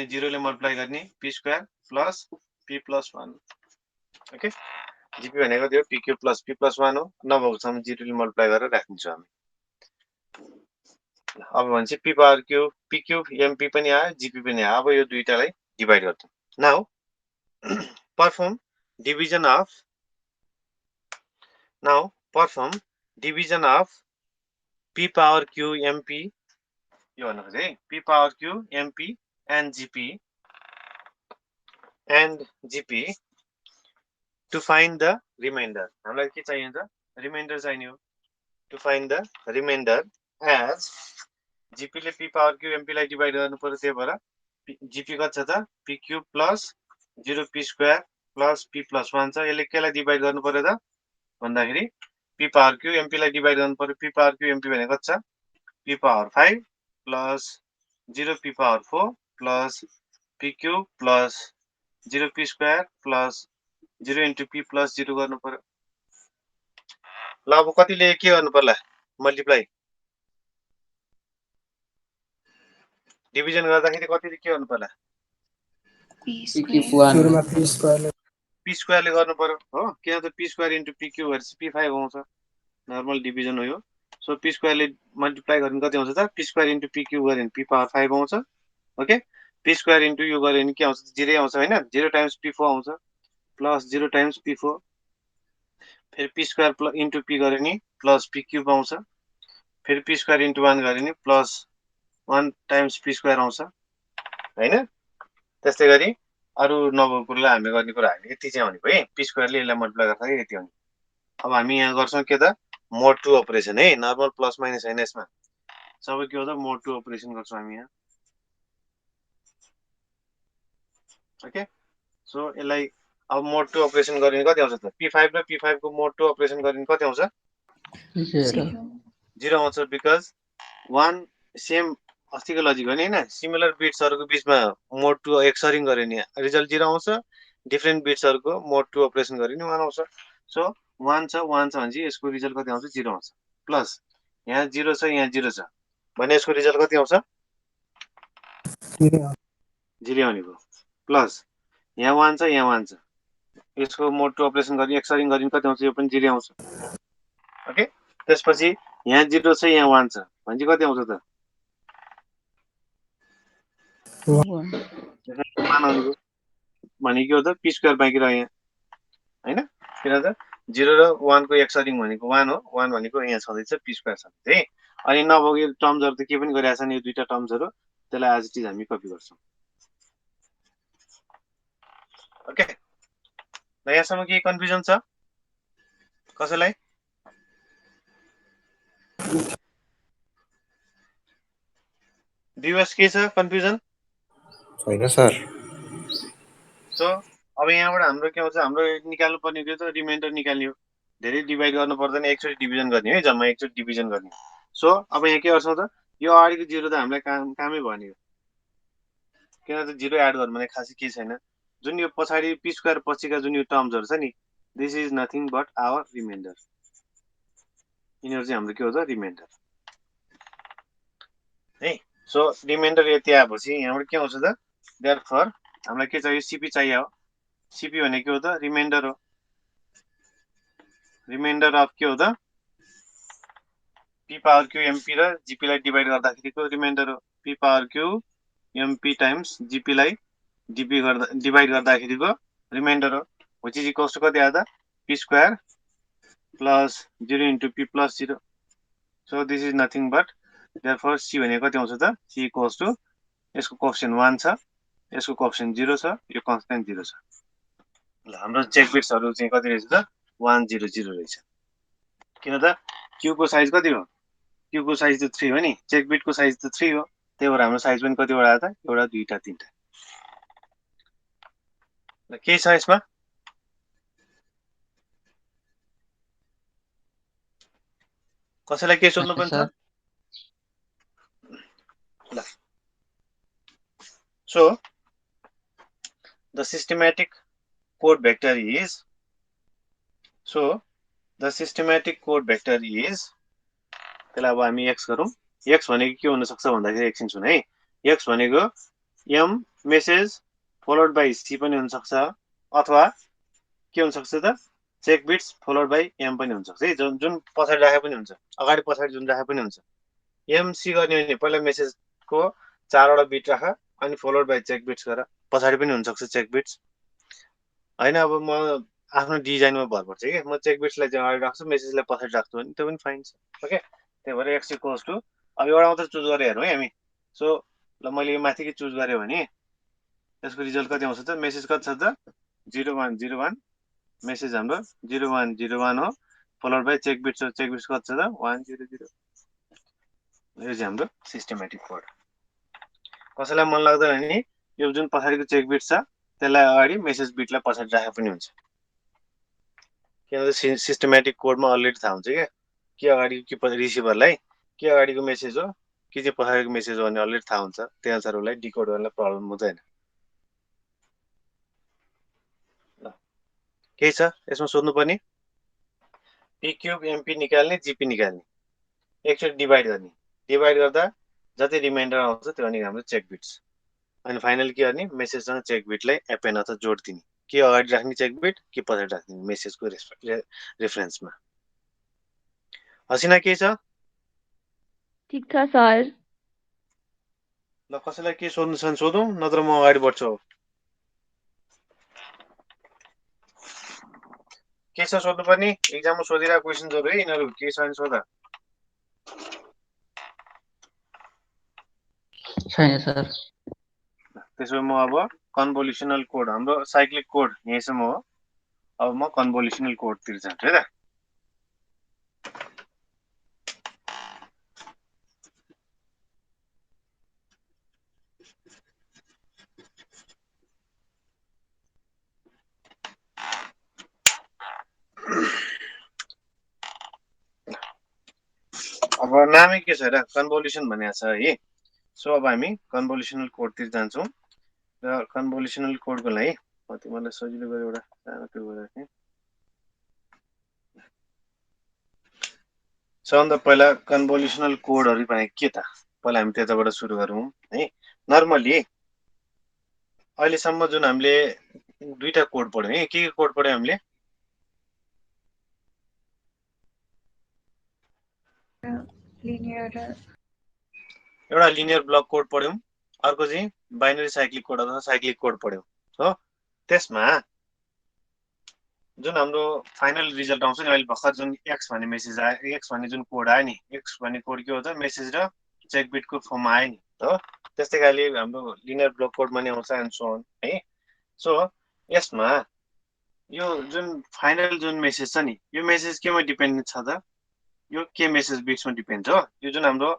0 ले मल्टिप्लाई गर्ने p square plus p plus 1 okay GP भनेको त्यो pq प्लस p प्लस 1 हो नभएकोसम्म 0 ले मल्टिप्लाई गरेर राख्दिन्छौँ हामी अब भन्छ p power q pq mp पनि आयो जीपी पनि आयो अब यो दुईटालाई डिभाइड गर्छौँ now perform division of p power q mp यो भन्नु खोजे है p power q mp and gp to find the remainder हामीलाई के चाहिन्छ रिमाइन्डर चाहिने हो to find the remainder as gp ले p power q mp लाई डिभाइड गर्नु पर्यो त्यही भएर gp कति छ त pq plus 0p square plus p plus 1 छ यसले केलाई डिभाइड गर्नु पर्यो त भन्दाखेरि p power q mp लाई डिभाइड गर्नु पर्यो p power q mp भनेको कति छ p power 5 plus 0p power 4 plus pq plus 0p square plus 0 into p plus 0 गर्नु पर्यो ल अब कतिले के गर्नु पर्ला मल्टिप्लाई डिभिजन गर्दाखेरि कतिले के गर्नु पर्ला p स्क्वायर ले गर्नु पर्यो हो किन त p स्क्वायर into pq भनेपछि p5 आउँछ नर्मल डिभिजन हो यो सो p स्क्वायर ले मल्टिप्लाई गर्ने कति आउँछ त p स्क्वायर into pq गरे भने p पावर 5 आउँछ ओके p स्क्वायर into यो गरे भने के आउँछ 0 आउँछ हैन 0 टाइम्स p4 आउँछ प्लस 0 टाइम्स p4 फेरि p स्क्वायर into p गरे नि प्लस p क्यूब आउँछ फेरि p स्क्वायर into 1 गरे नि प्लस 1 टाइम्स p स्क्वायर आउँछ हैन त्यस्तै गरी अरु नभएको कुरालाई हामी गर्ने कुरा हामी यति चाहिँ आउने भयो है p स्क्वायर ले यसलाई मल्टिप्लाई गर्दाखेरि यति आउने अब हामी यहाँ गर्छौं के त मोड 2 अपरेसन है नर्मल प्लस माइनस हैन यसमा सबै के हो त मोड 2 अपरेसन गर्छौं हामी यहाँ ओके सो यसलाई अब मोड 2 अपरेसन गर्ने कति आउँछ त p5 र p5 को मोड 2 अपरेसन गर्ने कति आउँछ 0 आउँछ बिकज 1 सेम अस्तिको लजिक हो नि हैन सिमिलर बिट्सहरुको बीचमा मोड 2 एक्सरिङ गरे नि रिजल्ट 0 आउँछ डिफरेन्ट बिट्सहरुको मोड 2 अपरेसन गरे नि 1 आउँछ सो 1 छ भने यसको रिजल्ट कति आउँछ 0 आउँछ प्लस यहाँ 0 छ यहाँ 0 छ भने यसको रिजल्ट कति आउँछ 0 आउने भयो प्लस यहाँ 1 छ यहाँ 1 छ यसको मोड 2 अपरेसन गरी एक्सरिङ गरि कति आउँछ यो पनि 0 आउँछ ओके त्यसपछि यहाँ 0 छ यहाँ 1 छ भने कति आउँछ त 1 आउने भयो भनेको हो त p स्क्वायर बाँकी रह्यो यहाँ हैन किन त 0 र 1 को एक्सरिङ भनेको 1 हो 1 भनेको यहाँ छँदैछ p स्क्वायर छँदैछ है अनि नभएको टर्म्सहरु त के पनि गरिरहेछन् यो दुईटा टर्म्सहरु त्यसलाई एज इट इज हामी कपी गर्छौं ओके ल यहाँसम्म के कन्फ्युजन छ कसैलाई डिभस के छ कन्फ्युजन छैन सर सो अब यहाँबाट हाम्रो के हुन्छ हाम्रो निकाल्नु पर्ने के त रिमाइन्डर निकाल्ने हो धेरै डिभाइड गर्नु पर्दैन एकचोटी डिभिजन गर्ने है जम्मा एकचोटी डिभिजन गर्ने सो अब यहाँ के गर्छौं त यो अगाडिको 0 त हामीलाई कामै भन्यो किन त 0 एड गर्नु भने खासै के छैन जुन यो पछाडी p स्क्वायर पछिका जुन यो टर्म्सहरु छ नि this is nothing but our reminder यिनीहरु चाहिँ हाम्रो के हो त रिमाइन्डर है सो रिमाइन्डर यति आएपछि यहाँबाट के आउँछ त देयरफोर हामीलाई के चाहियो सीपी चाहियो सीपी भनेको के हो त रिमाइन्डर हो रिमाइन्डर अफ के हो त p पावर q mp र gp लाई डिभाइड गर्दाखेरिको रिमाइन्डर हो p power q mp times gp लाई डिभाइड गर्दाखेरिको रिमाइन्डर हो which is equals to कति आयो त p square plus 0 into p plus 0 so this is nothing but therefore c भनेको कति आउँछ त c equals to यसको कोएफिसिएन्ट 1 छ यसको कोएफिसिएन्ट 0 छ यो कन्स्टेन्ट 0 छ ल हाम्रो चेक बिट्सहरु चाहिँ कति रहेछ त 1 0 0 रहेछ किन त q को साइज कति हो q को साइज त 3 हो नि चेक बिट को साइज त 3 हो त्यही भएर हाम्रो साइज पनि कति वटा आयो त एउटा दुईटा तीनटा ल के छ यसमा कसैलाई के सोध्नु पर्छ ल so the systematic code vector is त्यसलाई अब हामी x गरौँ x भनेको के हुन सक्छ भन्दाखेरि एकछिन सुन है x भनेको M message followed by C पनि हुनसक्छ, अथवा के हुनसक्छ त check bits followed by M पनि हुनसक्छ है, जुन पछाडि राखे पनि हुन्छ, अगाडि पछाडि जुन राखे पनि हुन्छ। एमसी गर्ने भने पहिला मेसेजको 4वटा बिट राख अनि फलोड बाई चेक बिट्स गर, पछाडि पनि हुनसक्छ चेक बिट्स होइन। अब म आफ्नो डिजाइनमा भर पर्छ कि म चेक बिट्सलाई चाहिँ अगाडि राख्छु, मेसेजलाई पछाडि राख्छु भने त्यो पनि फाइन छ। ओके, त्यही भएर एक्स इक्वल्स टु, अब एउटा मात्रै चुज गरेर हेरौँ है हामी। सो ल मैले यो माथिकै चुज गरेँ भने त्यसको रिजल्ट कति आउँछ त, मेसेज कति छ त 0101, मेसेज हाम्रो 0101 हो, फलोड बाई चेक बिट्स हो, चेक बिट्स कति छ त 100। यो चाहिँ हाम्रो सिस्टमेटिक कोड। कसैलाई मन लाग्दैन भने यो जुन पछाडिको चेक बिट छ त्यसलाई अगाडि, मेसेज बिटलाई पछाडि राखे पनि हुन्छ, किनभने सिस्टमेटिक कोडमा अलरेडी थाहा हुन्छ क्या के अगाडि के पछि रिसिभरलाई के अगाडिको मेसेज हो कि चाहिँ पछाडिको मेसेज हो भने अलरेडी थाहा हुन्छ, त्यही अनुसार उसलाई डिकोड गर्नलाई प्रब्लम हुँदैन। ल केही छ यसमा सोध्नुपर्ने? पी क्युब एमपी निकाल्ने, जीपी निकाल्ने, एकचोटि डिभाइड गर्ने, डिभाइड गर्दा जति रिमाइन्डर आउँछ त्यो भनेको हाम्रो चेक बिट्स, अनि फाइनल के गर्ने, मेसेजसँग चेक बिटलाई एपेन अथवा जोड दिने, के अगाडि राख्ने चेक बिट कि पछाडि राख्ने मेसेजको रेफरेन्समा। हसिना के छ? ठिक छ सर। ल कसैलाई के सोध्नु छ भने सोधौँ, नत्र म अगाडि बढ्छु। के छ सोध्नुपर्ने? एक्जाममा सोधिरहेको क्वेसन्सहरू है यिनीहरू, के छ भने सोध। छैन सर। त्यसो म अब कन्भोल्युसनल कोड, हाम्रो साइक्लिक कोड यहीँसम्म हो, अब म कन्भोल्युसनल कोडतिर जान्छु है त। अब नामै के छ र, कन्भोल्युसन भनेको छ है। सो अब हामी कन्भोल्युसनल कोडतिर जान्छौँ र कन्भोल्युसनल कोडको लागि मलाई सजिलो गरी एउटा सानो त्यो गरेको थिएँ। सबभन्दा पहिला कन्भोल्युसनल कोडहरू भनेको के त, पहिला हामी त्यताबाट सुरु गरौँ है। नर्मली अहिलेसम्म जुन हामीले दुईटा कोड पढ्यौँ है, के कोड पढ्यौँ हामीले? एउटा लिनियर ब्लक कोड पढ्यौँ, अर्को चाहिँ बाइनरी साइक्लिक कोड अथवा साइक्लिक कोड पढ्यौँ हो। त्यसमा जुन हाम्रो फाइनल रिजल्ट आउँछ नि, अहिले भर्खर जुन एक्स भन्ने मेसेज आयो, एक्स भन्ने जुन कोड आयो नि, एक्स भन्ने कोड के हो त, मेसेज र चेक बिटको फर्ममा आयो नि हो। त्यस्तै खाले हाम्रो लिनियर ब्लक कोडमा नि आउँछ एन्ड सो अन है। सो यसमा यो जुन फाइनल जुन मेसेज छ नि, यो मेसेज केमा डिपेन्डेन्ट छ त, यो के मेसेज बिट्समा डिपेन्ड छ। यो जुन हाम्रो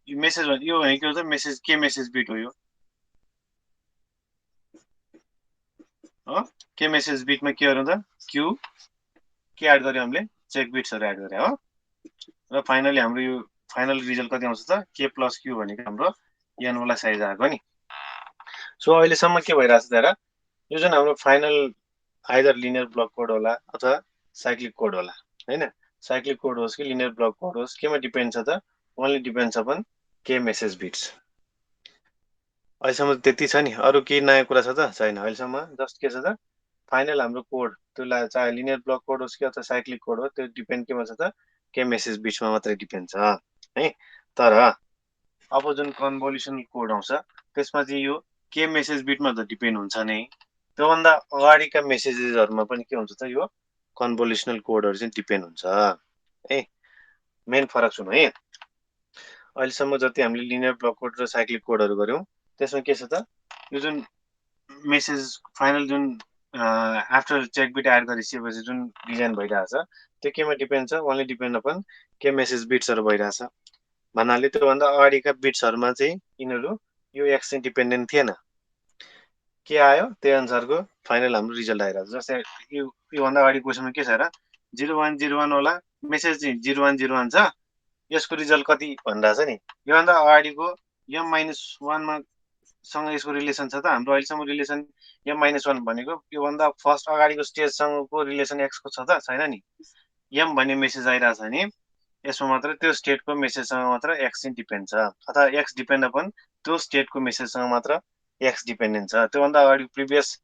मेसेज यो भनेको के हो त, मेसेज के मेसेज बिट हो यो हो, के मेसेज बिटमा के गरौँ त, क्यू के एड गर्यो हामीले, चेक बिट्सहरू एड गरे हो। र फाइनली हाम्रो यो फाइनल रिजल्ट कति आउँछ त, के प्लस क्यू भनेको हाम्रो एनवाला साइज आएको नि। सो अहिलेसम्म के भइरहेको छ त, यो जुन हाम्रो final either linear block code होला अथवा साइक्लिक कोड होला होइन, साइक्लिक कोड होस् कि लिनियर ब्लक कोड होस्, केमा डिपेन्ड छ त, ओन्ली डिपेन्ड्स अपन के मेसेज बिट्स। अहिलेसम्म त्यति छ नि, अरू केही नयाँ कुरा छ त छैन अहिलेसम्म। जस्ट के छ त, फाइनल हाम्रो कोड त्यसलाई चाहे लिनियर ब्लक कोड होस् कि अथवा साइक्लिक कोड हो, त्यो डिपेन्ड केमा छ त, के मेसेज बिट्समा मात्रै डिपेन्ड छ है। तर अब जुन कन्भोल्युसनल कोड आउँछ त्यसमा चाहिँ यो के मेसेज बिटमा त डिपेन्ड हुन्छ नै, त्योभन्दा अगाडिका मेसेजेसहरूमा पनि के हुन्छ त, यो कन्भोल्युसनल कोडहरू चाहिँ डिपेन्ड हुन्छ है। मेन फरक सुन है, अहिलेसम्म जति हामीले लिनियर ब्लक कोड र साइक्लिक कोडहरू गऱ्यौँ त्यसमा के छ त, यो जुन मेसेज फाइनल जुन आफ्टर चेक बिट एड गरिसकेपछि जुन डिजाइन भइरहेछ त्यो केमा डिपेन्ड छ, ओन्ली डिपेन्ड अपन के मेसेज बिट्सहरू भइरहेछ भन्नाले त्योभन्दा अगाडिका बिट्सहरूमा चाहिँ यिनीहरू यो एक्स चाहिँ डिपेन्डेन्ट थिएन, के आयो त्यही अनुसारको फाइनल हाम्रो रिजल्ट आइरहेको छ। जस्तै योभन्दा अगाडि क्वेसनमा के छ र, 0101 होला, मेसेज चाहिँ 0101 छ, यसको रिजल्ट कति भनिरहेछ नि, योभन्दा अगाडिको m-1 सँग यसको रिलेसन छ त, हाम्रो अहिलेसम्म रिलेसन m-1 भनेको योभन्दा फर्स्ट अगाडिको स्टेजसँगको रिलेसन एक्सको छ त छैन नि। m भन्ने मेसेज आइरहेछ भने यसमा मात्र त्यो स्टेटको मेसेजसँग मात्र एक्स चाहिँ डिपेन्ड छ, अथवा एक्स डिपेन्ड अपन त्यो स्टेटको मेसेजसँग मात्र एक्स डिपेन्डेन्ट छ, त्योभन्दा अगाडि प्रिभियस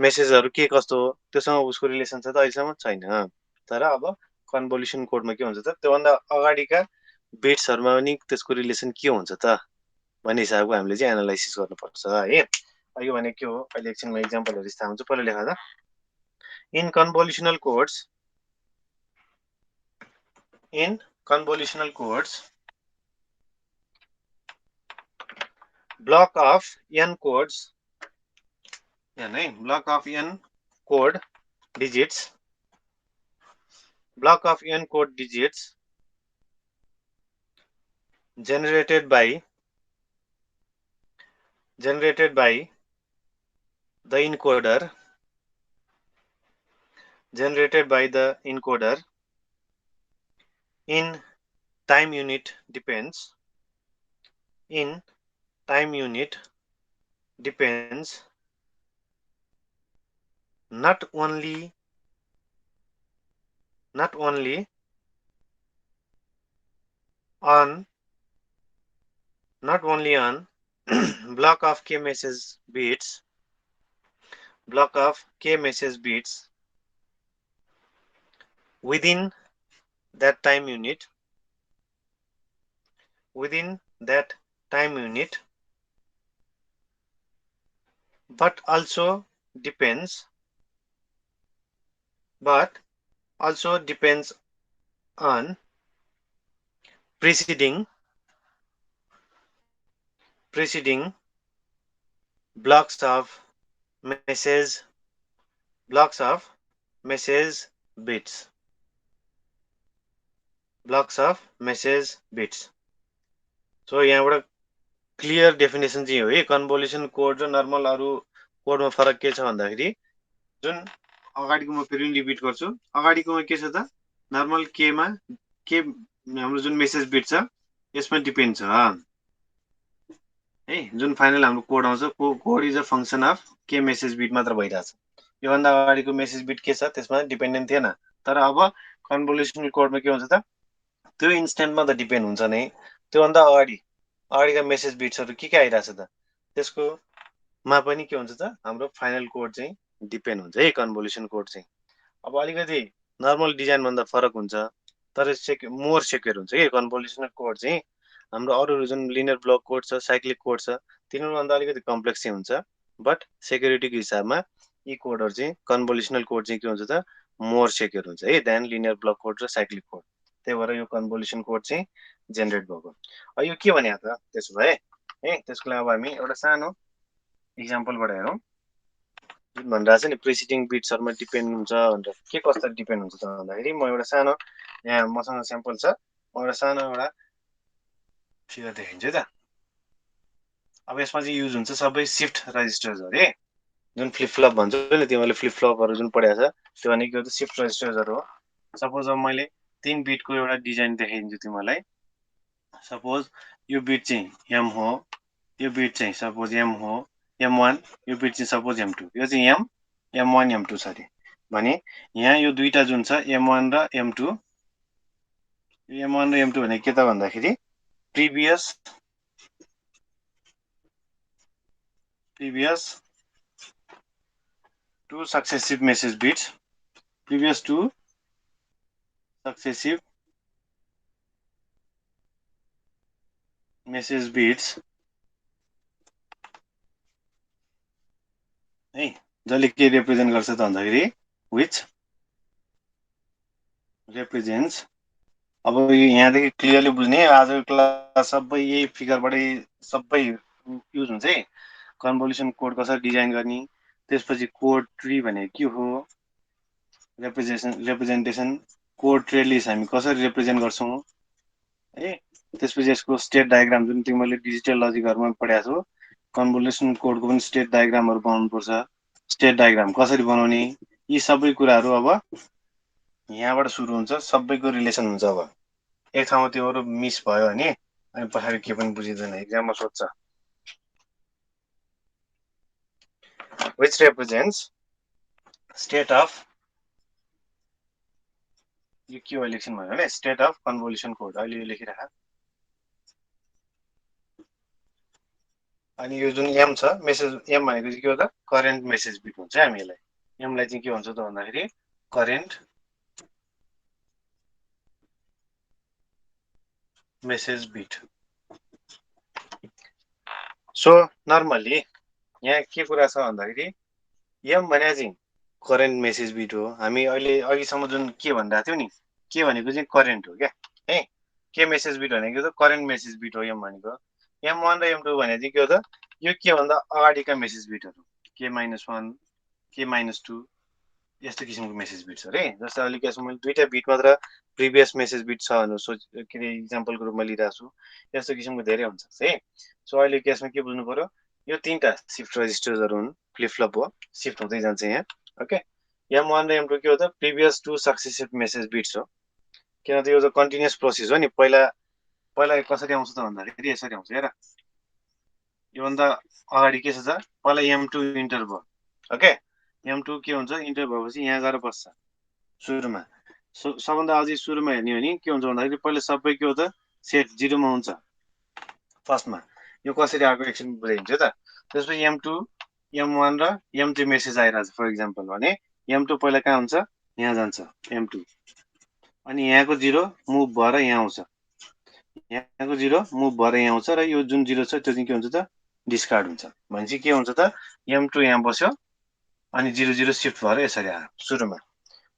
मेसेजहरू के कस्तो हो त्योसँग उसको रिलेसन छ त अहिलेसम्म छैन। तर अब कन्भोल्युसन कोडमा के हुन्छ त त्योभन्दा अगाडिका बिट्सहरूमा पनि त्यसको रिलेसन के हुन्छ त भन्ने हिसाबको हामीले चाहिँ एनालाइसिस गर्नुपर्छ है। यो भने के हो अहिले एकछिन म इक्जाम्पलहरू थाहा हुन्छ पहिला लेखा त in convolutional codes block of n codes block of n code digits generated by the encoder in time unit depends not only on block of k message bits within that time unit but also depends on preceding blocks of message bits so यहाँबाट clear definition चाहिँ हो है कन्भोल्युसन code र normal अरू कोडमा फरक के छ भन्दाखेरि जुन अगाडिको म फेरि रिपिट गर्छु अगाडिकोमा के छ त नर्मल केमा के हाम्रो जुन मेसेज बिट छ यसमा डिपेन्ड छ है जुन फाइनल हाम्रो कोड आउँछ code is a function of के मेसेज बिट मात्र भइरहेछ योभन्दा अगाडिको मेसेज बिट के छ त्यसमा डिपेन्डेन्ट थिएन तर अब कन्भोल्युसन कोडमा के हुन्छ त त्यो इन्स्टेन्टमा त डिपेन्ड हुन्छ नै त्योभन्दा अगाडिका मेसेज बिट्सहरू के आइरहेछ त त्यसको मा पनि के हुन्छ त हाम्रो फाइनल कोड चाहिँ डिपेन्ड हुन्छ है कन्भोल्युसन कोड चाहिँ अब अलिकति नर्मल डिजाइन भन्दा फरक हुन्छ तर मोर सेक्योर हुन्छ है कन्भोल्युसन कोड चाहिँ हाम्रो अरू जुन लिनियर ब्लक कोड छ साइक्लिक कोड छ तिनीहरूभन्दा अलिकति कम्प्लेक्स चाहिँ हुन्छ बट सेक्युरिटीको हिसाबमा यी कोडहरू चाहिँ कन्भोल्युसनल कोड चाहिँ के हुन्छ त मोर सेक्योर हुन्छ है देन लिनियर ब्लक कोड र साइक्लिक कोड त्यही भएर यो कन्भोल्युसन कोड चाहिँ जेनेरेट भएको यो के भने त त्यसो भए है त्यसको लागि अब हामी एउटा सानो इक्जाम्पलबाट हेरौँ जुन भनिरहेको छ नि प्रिसिडिङ बिट्सहरूमा डिपेन्ड हुन्छ भनेर के कस्तो डिपेन्ड हुन्छ त भन्दाखेरि म एउटा सानो यहाँ मसँग स्याम्पल छ म एउटा सानो एउटा फिगर देखाइदिन्छु है त अब यसमा चाहिँ युज हुन्छ सबै सिफ्ट रजिस्टर्सहरू है जुन फ्लिपफ्लप भन्छ नि तिमीहरूले फ्लिपफ्लपहरू जुन पढाएको छ त्यो भनेको त सिफ्ट रजिस्टर्सहरू हो सपोज अब मैले 3 बिटको एउटा डिजाइन देखाइदिन्छु तिमीहरूलाई सपोज यो बिट चाहिँ एम हो यो बिट चाहिँ सपोज एम हो M1 यो बिट चाहिँ सपोज M2 यो चाहिँ M1 M2 छ अरे भने यहाँ यो दुईटा जुन छ M1 र M2 भने के त भन्दाखेरि previous to successive message bits है जसले के रिप्रेजेन्ट गर्छ त भन्दाखेरि विच रिप्रेजेन्ट्स अब यहाँदेखि क्लियरली बुझ्ने आजको क्लास सबै यही फिगरबाटै सबै युज हुन्छ है कन्भोल्युसन कोड कसरी डिजाइन गर्ने त्यसपछि कोड ट्री भनेको के हो रिप्रेजेन्टेसन कोड ट्री लिस्ट हामी कसरी रिप्रेजेन्ट गर्छौँ है त्यसपछि यसको स्टेट डायग्राम जुन तिमीहरूले डिजिटल लजिकहरूमा पढाएको छौ कन्भोल्युसन कोडको पनि स्टेट डायग्रामहरू बनाउनुपर्छ स्टेट डायग्राम कसरी बनाउने यी सबै कुराहरू अब यहाँबाट सुरु हुन्छ सबैको रिलेसन हुन्छ अब एक ठाउँमा त्योहरू मिस भयो भने अनि पछाडि के पनि बुझिँदैन एक्जाममा सोध्छ which represents state of यो के हो इलेक्सन भयो भने स्टेट अफ कन्भोल्युसन कोड अहिले यो लेखिराख अनि यो जुन एम छ मेसेज एम भनेको चाहिँ के हो त करेन्ट मेसेज बिट हुन्छ हामीलाई एमलाई चाहिँ के भन्छ त भन्दाखेरि current message bit so normally यहाँ के कुरा छ भन्दाखेरि एम भने चाहिँ करेन्ट मेसेज बिट हो हामी अहिले अघिसम्म जुन के भनिरहेको थियो नि के भनेको चाहिँ करेन्ट हो क्या है के मेसेज बिट भनेको त करेन्ट मेसेज बिट हो एम भनेको M1 र M2 भने चाहिँ के हो त यो के भन्दा अगाडिका मेसेज बिटहरू K-1 K-2 यस्तो किसिमको मेसेज बिट छ अरे जस्तै अहिले के छ मैले दुईटा बिट मात्र प्रिभियस मेसेज बिट छ भनेर के अरे इक्जाम्पलको रूपमा लिइरहेको छु यस्तो किसिमको धेरै हुन्छ है सो अहिले केसमा के बुझ्नु पर्यो यो तीनटा शिफ्ट रजिस्टर्सहरू हुन् फ्लिप फ्लप हो शिफ्ट हुँदै जान्छ यहाँ ओके M1 र M2 के हो त previous to successive message bits हो किन त यो त कन्टिन्युस प्रोसेस हो नि पहिला कसरी आउँछ त भन्दाखेरि यसरी आउँछ हेर योभन्दा अगाडि के छ त पहिला M2 इन्टर भयो ओके M2 के हुन्छ इन्टर भएपछि यहाँ गएर बस्छ सुरुमा सबभन्दा अझै सुरुमा हेर्ने हो भने के हुन्छ भन्दाखेरि पहिला सबै के हो त सेट 0 मा हुन्छ फर्स्टमा यो कसरी आएको एकछिन बुझाइदिन्छु त त्यसपछि M2 M1 र M3 मेसेज आइरहेछ फर इक्जाम्पल भने M2 पहिला कहाँ हुन्छ यहाँ जान्छ M2 अनि यहाँको 0 मुभ भएर यहाँ आउँछ यहाँको 0 मुभ भएर यहाँ आउँछ र यो जुन 0 छ त्यो चाहिँ के हुन्छ त डिस्कार्ड हुन्छ भनेपछि के हुन्छ त M2 यहाँ बस्यो अनि 0 0 शिफ्ट भएर यसरी आयो सुरुमा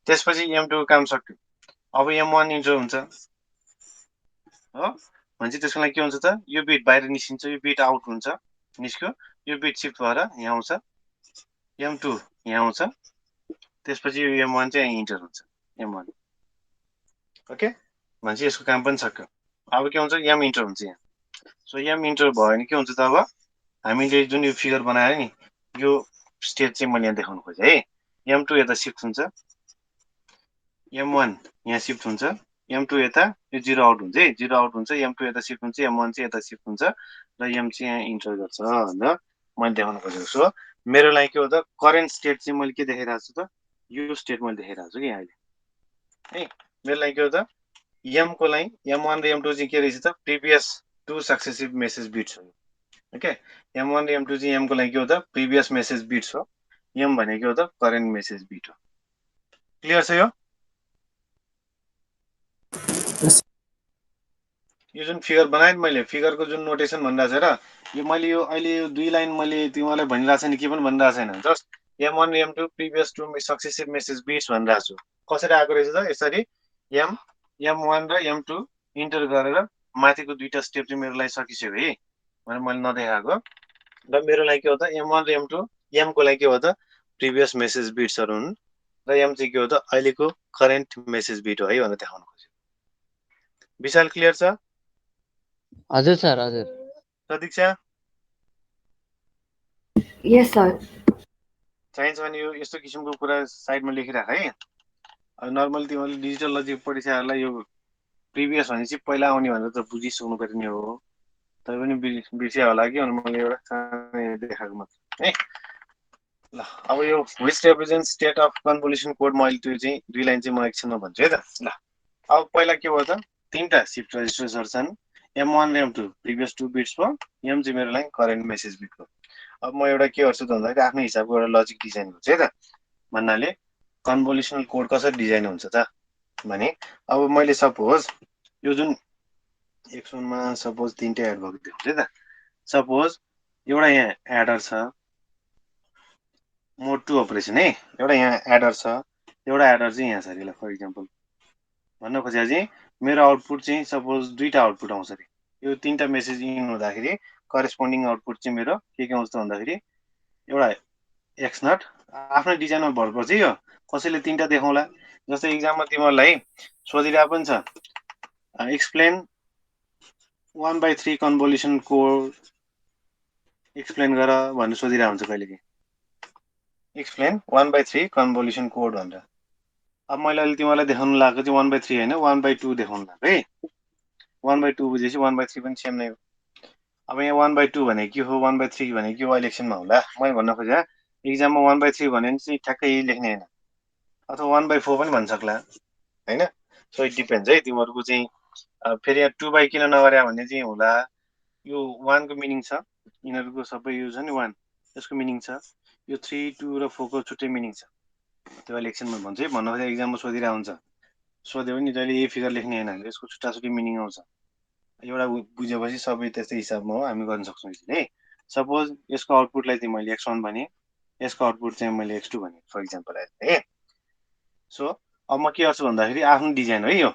त्यसपछि M2 को काम सक्यो अब M1 इन्टर हुन्छ हो भनेपछि त्यसको लागि के हुन्छ त यो बिट बाहिर निस्किन्छ यो बिट आउट हुन्छ निस्क्यो यो बिट शिफ्ट भएर यहाँ आउँछ M2 यहाँ आउँछ त्यसपछि यो M1 चाहिँ यहाँ इन्टर हुन्छ M1 ओके भनेपछि यसको काम पनि सक्यो अब के हुन्छ M इन्टर हुन्छ यहाँ सो M इन्टर भयो भने के हुन्छ त अब हामीले जुन यो फिगर बनायो नि यो स्टेट चाहिँ मैले यहाँ देखाउन खोजेँ है M2 यता शिफ्ट हुन्छ M1 यहाँ शिफ्ट हुन्छ M2 यता यो 0 आउट हुन्छ है 0 आउट हुन्छ M2 यता शिफ्ट हुन्छ M1 चाहिँ यता शिफ्ट हुन्छ र M चाहिँ यहाँ इन्टर गर्छ भनेर मैले देखाउन खोजेको छु मेरो लागि के हो त करेन्ट स्टेट चाहिँ मैले के देखाइरहेको छु त यो स्टेट मैले देखाइरहेको छु कि अहिले है मेरो लागि के हो त M को लागि M1 र M2 चाहिँ के रहेछ त previous to successive message bits हो ओके M1 र M2 चाहिँ M को लागि के हो त प्रिभियस मेसेज बिट्स हो M भनेको हो त करेन्ट मेसेज बिट हो क्लियर छ यो जुन फिगर बनाएँ मैले फिगरको जुन नोटेसन भनिरहेको छ र यो मैले यो अहिले यो दुई लाइन मैले तिमीलाई भनिरहेको छैन के पनि भनिरहेको छैन जस्ट M1 र M2 previous to successive message bits भनिरहेको छु कसरी आएको रहेछ त यसरी M1 र M2 इन्टर गरेर माथिको दुईटा स्टेप चाहिँ मेरो लागि सकिसक्यो है भनेर मैले नदेखाएको र मेरो लागि के हो त M1 र M2 M को लागि के हो त प्रिभियस मेसेज बिट्सहरू हुन् र M चाहिँ के हो त अहिलेको करेन्ट मेसेज बिट हो है भनेर देखाउन खोजेको विशाल क्लियर छ हजुर सर हजुर प्रतीक्षा Yes, sir. चाहिन्छ भने यो यस्तो किसिमको कुरा साइडमा लेखिराख है नर्मली तिमीहरूले डिजिटल लजिक पढिसकेहरूलाई यो प्रिभियस भनेपछि पहिला आउने भनेर त बुझिसक्नु पर्ने हो तर पनि बिर्सिया होला कि अनि मैले एउटा देखाएको मात्र है ल अब यो which represent state of convolution code मैले त्यो चाहिँ दुई लाइन चाहिँ म एकछिनमा भन्छु है त ल अब पहिला के भयो त तीनटा शिफ्ट रजिस्टर्सहरू छन् M1 र M2 प्रिभियस टु बिट्स भयो M चाहिँ मेरो लागि करेन्ट मेसेज बिट हो अब म एउटा के गर्छु त भन्दाखेरि आफ्नो हिसाबको एउटा लजिक डिजाइन गर्छु है त भन्नाले कन्भोल्युसनल कोड कसरी डिजाइन हुन्छ त भने अब मैले सपोज यो जुन एक्सनमा सपोज तीनटै एड भएको देख्छु है त सपोज एउटा यहाँ एडर छ मोड 2 अपरेसन है एउटा यहाँ एडर छ एउटा एडर चाहिँ यहाँ छ अरे ल फर इक्जाम्पल भन्न खोजेको चाहिँ मेरो आउटपुट चाहिँ सपोज दुईटा आउटपुट आउँछ अरे यो तीनटा मेसेज इन हुँदाखेरि करेस्पोन्डिङ आउटपुट चाहिँ मेरो के आउँछ त भन्दाखेरि एउटा एक्स नट आफ्नो डिजाइनमा भर पर्छ यो कसैले तीनटा देखाउला जस्तै इक्जाममा तिमीहरूलाई सोधिरहेको पनि छ एक्सप्लेन 1/3 कन्भोल्युसन कोड एक्सप्लेन गर भनेर सोधिरहेको हुन्छ कहिलेकाहीँ एक्सप्लेन 1/3 कन्भोल्युसन कोड भनेर अब मैले अहिले तिमीलाई देखाउनु लागेको चाहिँ 1/3 होइन 1/2 देखाउनु लाग्यो है 1/2 बुझेपछि 1/3 पनि सेम नै हो अब यहाँ 1/2 भनेको के हो 1/3 भनेको के हो अहिले एकछिनमा होला मैले भन्न खोजेँ इक्जाममा 1/3 भने चाहिँ ठ्याक्कै यही लेख्ने होइन अथवा 1/4 पनि भन्न सक्ला होइन सो इट डिपेन्ड्स है तिमीहरूको चाहिँ फेरि यहाँ 2 किन नगरे भन्ने चाहिँ होला यो 1 को मिनिङ छ यिनीहरूको सबै युज हो नि 1 यसको मिनिङ छ यो 3 2 र 4 को छुट्टै मिनिङ छ त्यो इलेक्सनमा भन्छु है भन्नु एक्जाममा सोधिरहेको हुन्छ सोध्यो भने जहिले यही फिगर लेख्ने होइन यसको छुट्टा छुट्टै मिनिङ आउँछ एउटा बुझेपछि सबै त्यस्तै हिसाबमा हो हामी गर्न सक्छौँ यसले है सपोज यसको आउटपुटलाई चाहिँ मैले x1 भने यसको आउटपुट चाहिँ मैले x2 भने फर इक्जाम्पल है सो अब म के गर्छु भन्दाखेरि आफ्नो डिजाइन है यो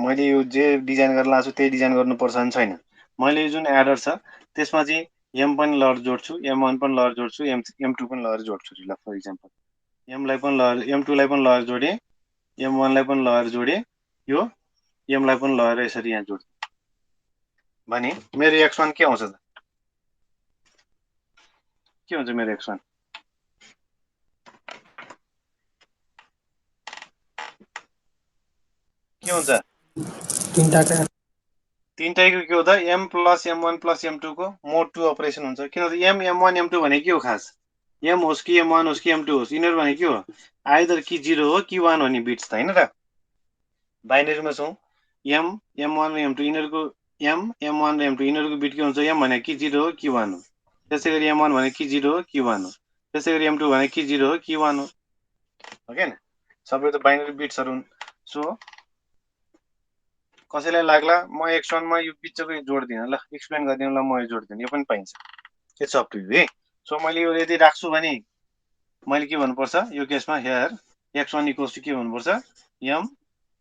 मैले यो जे डिजाइन गरेर लान्छु त्यही डिजाइन गर्नुपर्छ भने छैन मैले यो जुन एडर छ त्यसमा चाहिँ m पनि लहर जोड्छु m1 पनि लहर जोड्छु m2 पनि लहर जोड्छु ल फर इक्जाम्पल m लाई पनि लहर m2 लाई पनि लहर जोडे m1 लाई पनि लहर जोडे यो m लाई पनि लहर यसरी यहाँ जोड्छु भने मेरो x1 के आउँछ त के हुन्छ मेरो x1 के हुन्छ तीनटैको के हो त m plus m1 plus m2 को मोड 2 अपरेसन हुन्छ किनभने m m1 m2 भने के हो खास m होस् कि m1 होस् कि m2 होस् यिनीहरू भने के हो आइदर कि 0 हो कि 1 हो नि बिट्स त हैन र बाइनरीमा छौं m m1 र m2 यिनीहरूको m m1 र m2 यिनीहरूको बिट के हुन्छ m भने कि 0 हो कि 1 हो त्यसैगरी m1 भने कि 0 हो कि 1 हो त्यसैगरी m2 भने कि 0 हो कि 1 हो ओके न सबै त बाइनरी बिट्सहरु हुन् सो कसैलाई लाग्ला म x1 मा यो बिचको जोड्दिन ल एक्सप्लेन गर्दिन ल म यो जोड्दिन यो पनि पाइन्छ इट्स अप टु यु है सो मैले यो यदि राख्छु भने मैले के भन्नुपर्छ यो केसमा हियर x1 इक्वल्स टु के भन्नुपर्छ m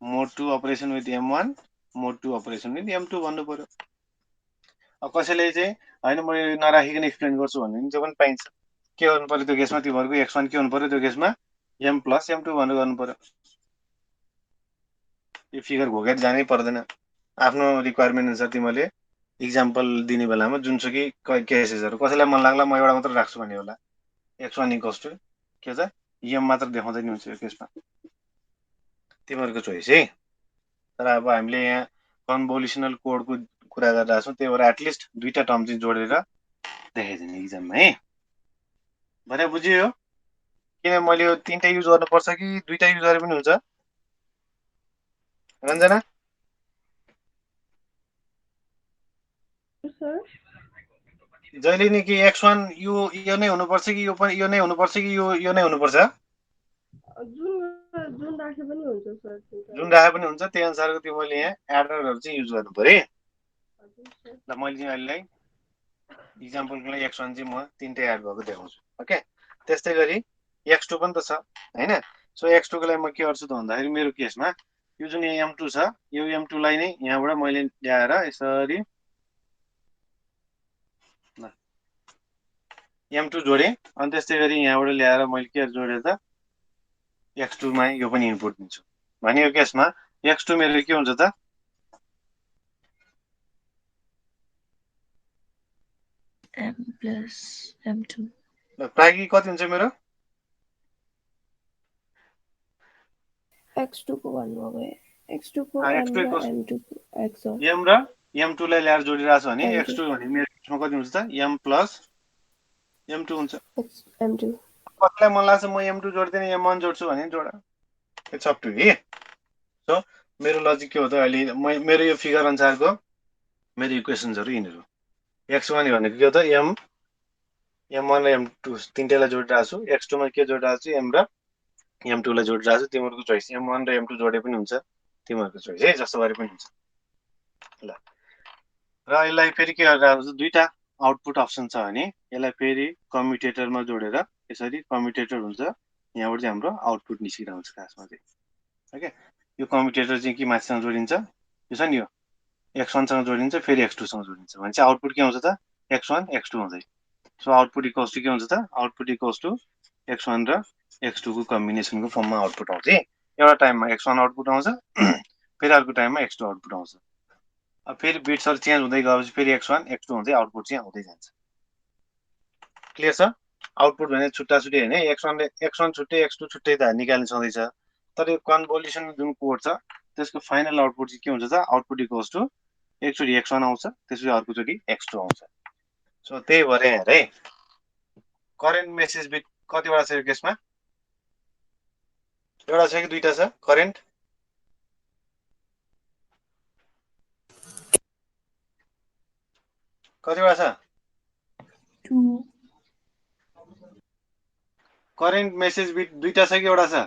mod 2 operation with m1 mod 2 operation with m2 भन्नु पर्यो अब कसैले चाहिँ हैन म यो नराखिकन एक्सप्लेन गर्छु भन्ने पनि त्यो पनि पाइन्छ के गर्नु पर्यो त्यो केसमा तिमीहरुको x1 के हुनु पर्यो त्यो केसमा m प्लस m2 भनेर गर्नु पर्यो यो फिगर घोकेर जानै पर्दैन आफ्नो रिक्वायरमेन्ट अनुसार तिमीले इक्जाम्पल दिने बेलामा जुनसुकै केसेसहरु कसैलाई मन लाग्ला म एउटा मात्र राख्छु भन्ने होला x1 इक्वल्स टु के छ m मात्र देखाउँदै नि हुन्छ यो केसमा तिमीहरुको चोइस है तर अब हामीले यहाँ कन्भोल्युसनल कोडको कुरा गरिरहेका छौं त्यही भएर एटलिस्ट दुईटा टर्म चाहिँ जोडेर देखाइदिने इक्जाममा है भने बुझियो यो किन मैले यो तीनटै युज गर्नुपर्छ कि दुईटा युज गरे पनि हुन्छ रञ्जना सर जहिले नि कि x1 यो नै हुनुपर्छ कि यो पनि यो नै हुनुपर्छ कि यो नै हुनुपर्छ जुन राखे पनि हुन्छ सर जुन राखे पनि हुन्छ त्यही अनुसारको तिमीले यहाँ एडरहरु चाहिँ युज गर्नु पर्यो ल मैले चाहिँ अहिलेलाई इक्जाम्पलको लागि x1 चाहिँ म तीनटै एड भएको देखाउँछु ओके त्यस्तै गरी x2 पनि त छ हैन सो x2 को लागि म के गर्छु त भन्दाखेरि मेरो केसमा यो जुन m2 छ यो m2 लाई नै यहाँबाट मैले ल्याएर यसरी m2 जोडे अनि त्यस्तै गरी यहाँबाट ल्याएर मैले के जोडे त x2 मा यो पनि इनपुट दिन्छु भने यो केसमा x2 मेरो के हुन्छ त m plus m2 ल प्रायोगिक कति हुन्छ मेरो x2 को भन्नुभयो x2 को x2 m र m2 को x m र m2 लाई ल्याएर जोडिरहेको छ भने m2 x2 भने मेरो केसमा कति हुन्छ त m प्लस m2 हुन्छ m2 कसैलाई मन लाग्छ म m2 जोड्दिन m1 जोड्छु भने जोड it's up to you so मेरो लजिक के हो त अहिले मेरो यो फिगर अनुसारको मेरो इक्वेसन्सहरु यिनीहरु x1 भनेको के हो त m1 र m2 तीनटैलाई जोडिरहेको छु x2 मा के जोडिरहेको छु m र m2 लाई जोडिरहेको छु तिमीहरुको चोइस m1 र m2 जोडे पनि हुन्छ तिमीहरुको चोइस है जस्तो गरे पनि हुन्छ ल र यसलाई फेरि के गरिरहेको छु दुईटा आउटपुट अप्सन छ भने यसलाई फेरि कम्युटेटरमा जोडेर यसरी कम्युटेटर हुन्छ यहाँबाट चाहिँ हाम्रो आउटपुट निस्किरहन्छ खासमा चाहिँ ओके यो कम्युटेटर चाहिँ के माथिसँग जोडिन्छ यो छ नि यो x1 सँग जोडिन्छ फेरि x2 सँग जोडिन्छ भने चाहिँ आउटपुट के आउँछ त x1 x2 आउँछ सो आउटपुट इक्वल्स टु के हुन्छ त आउटपुट इक्वल्स टु x1 र x2 को कम्बिनेसनको फर्ममा आउटपुट आउँछ एउटा टाइममा x1 आउटपुट आउँछ फेरि अर्को टाइममा x2 आउटपुट आउँछ अब फेरि बिट्सहरु चेन्ज हुँदै गएपछि फेरि x1 x2 हुँदै आउटपुट चाहिँ आउँदै जान्छ क्लियर छ आउटपुट भने छुट्टा छुट्टै हैन x1 छुट्टै x2 छुट्टै त निकाल्न सक्दैछ तर यो कन्भोल्युसन जुन कोड छ त्यसको फाइनल आउटपुट चाहिँ के हुन्छ त आउटपुट इक्वल्स टु एकचोटी x1 आउँछ त्यसपछि अर्कोचोटी x2 आउँछ सो त्यही भएर हेर है करेन्ट मेसेज बिट कतिवटा छ यो केसमा एउटा छ कि दुईटा छ करेन्ट कतिवटा छ 2. करेन्ट मेसेज बिट दुईटा छ कि एउटा छ?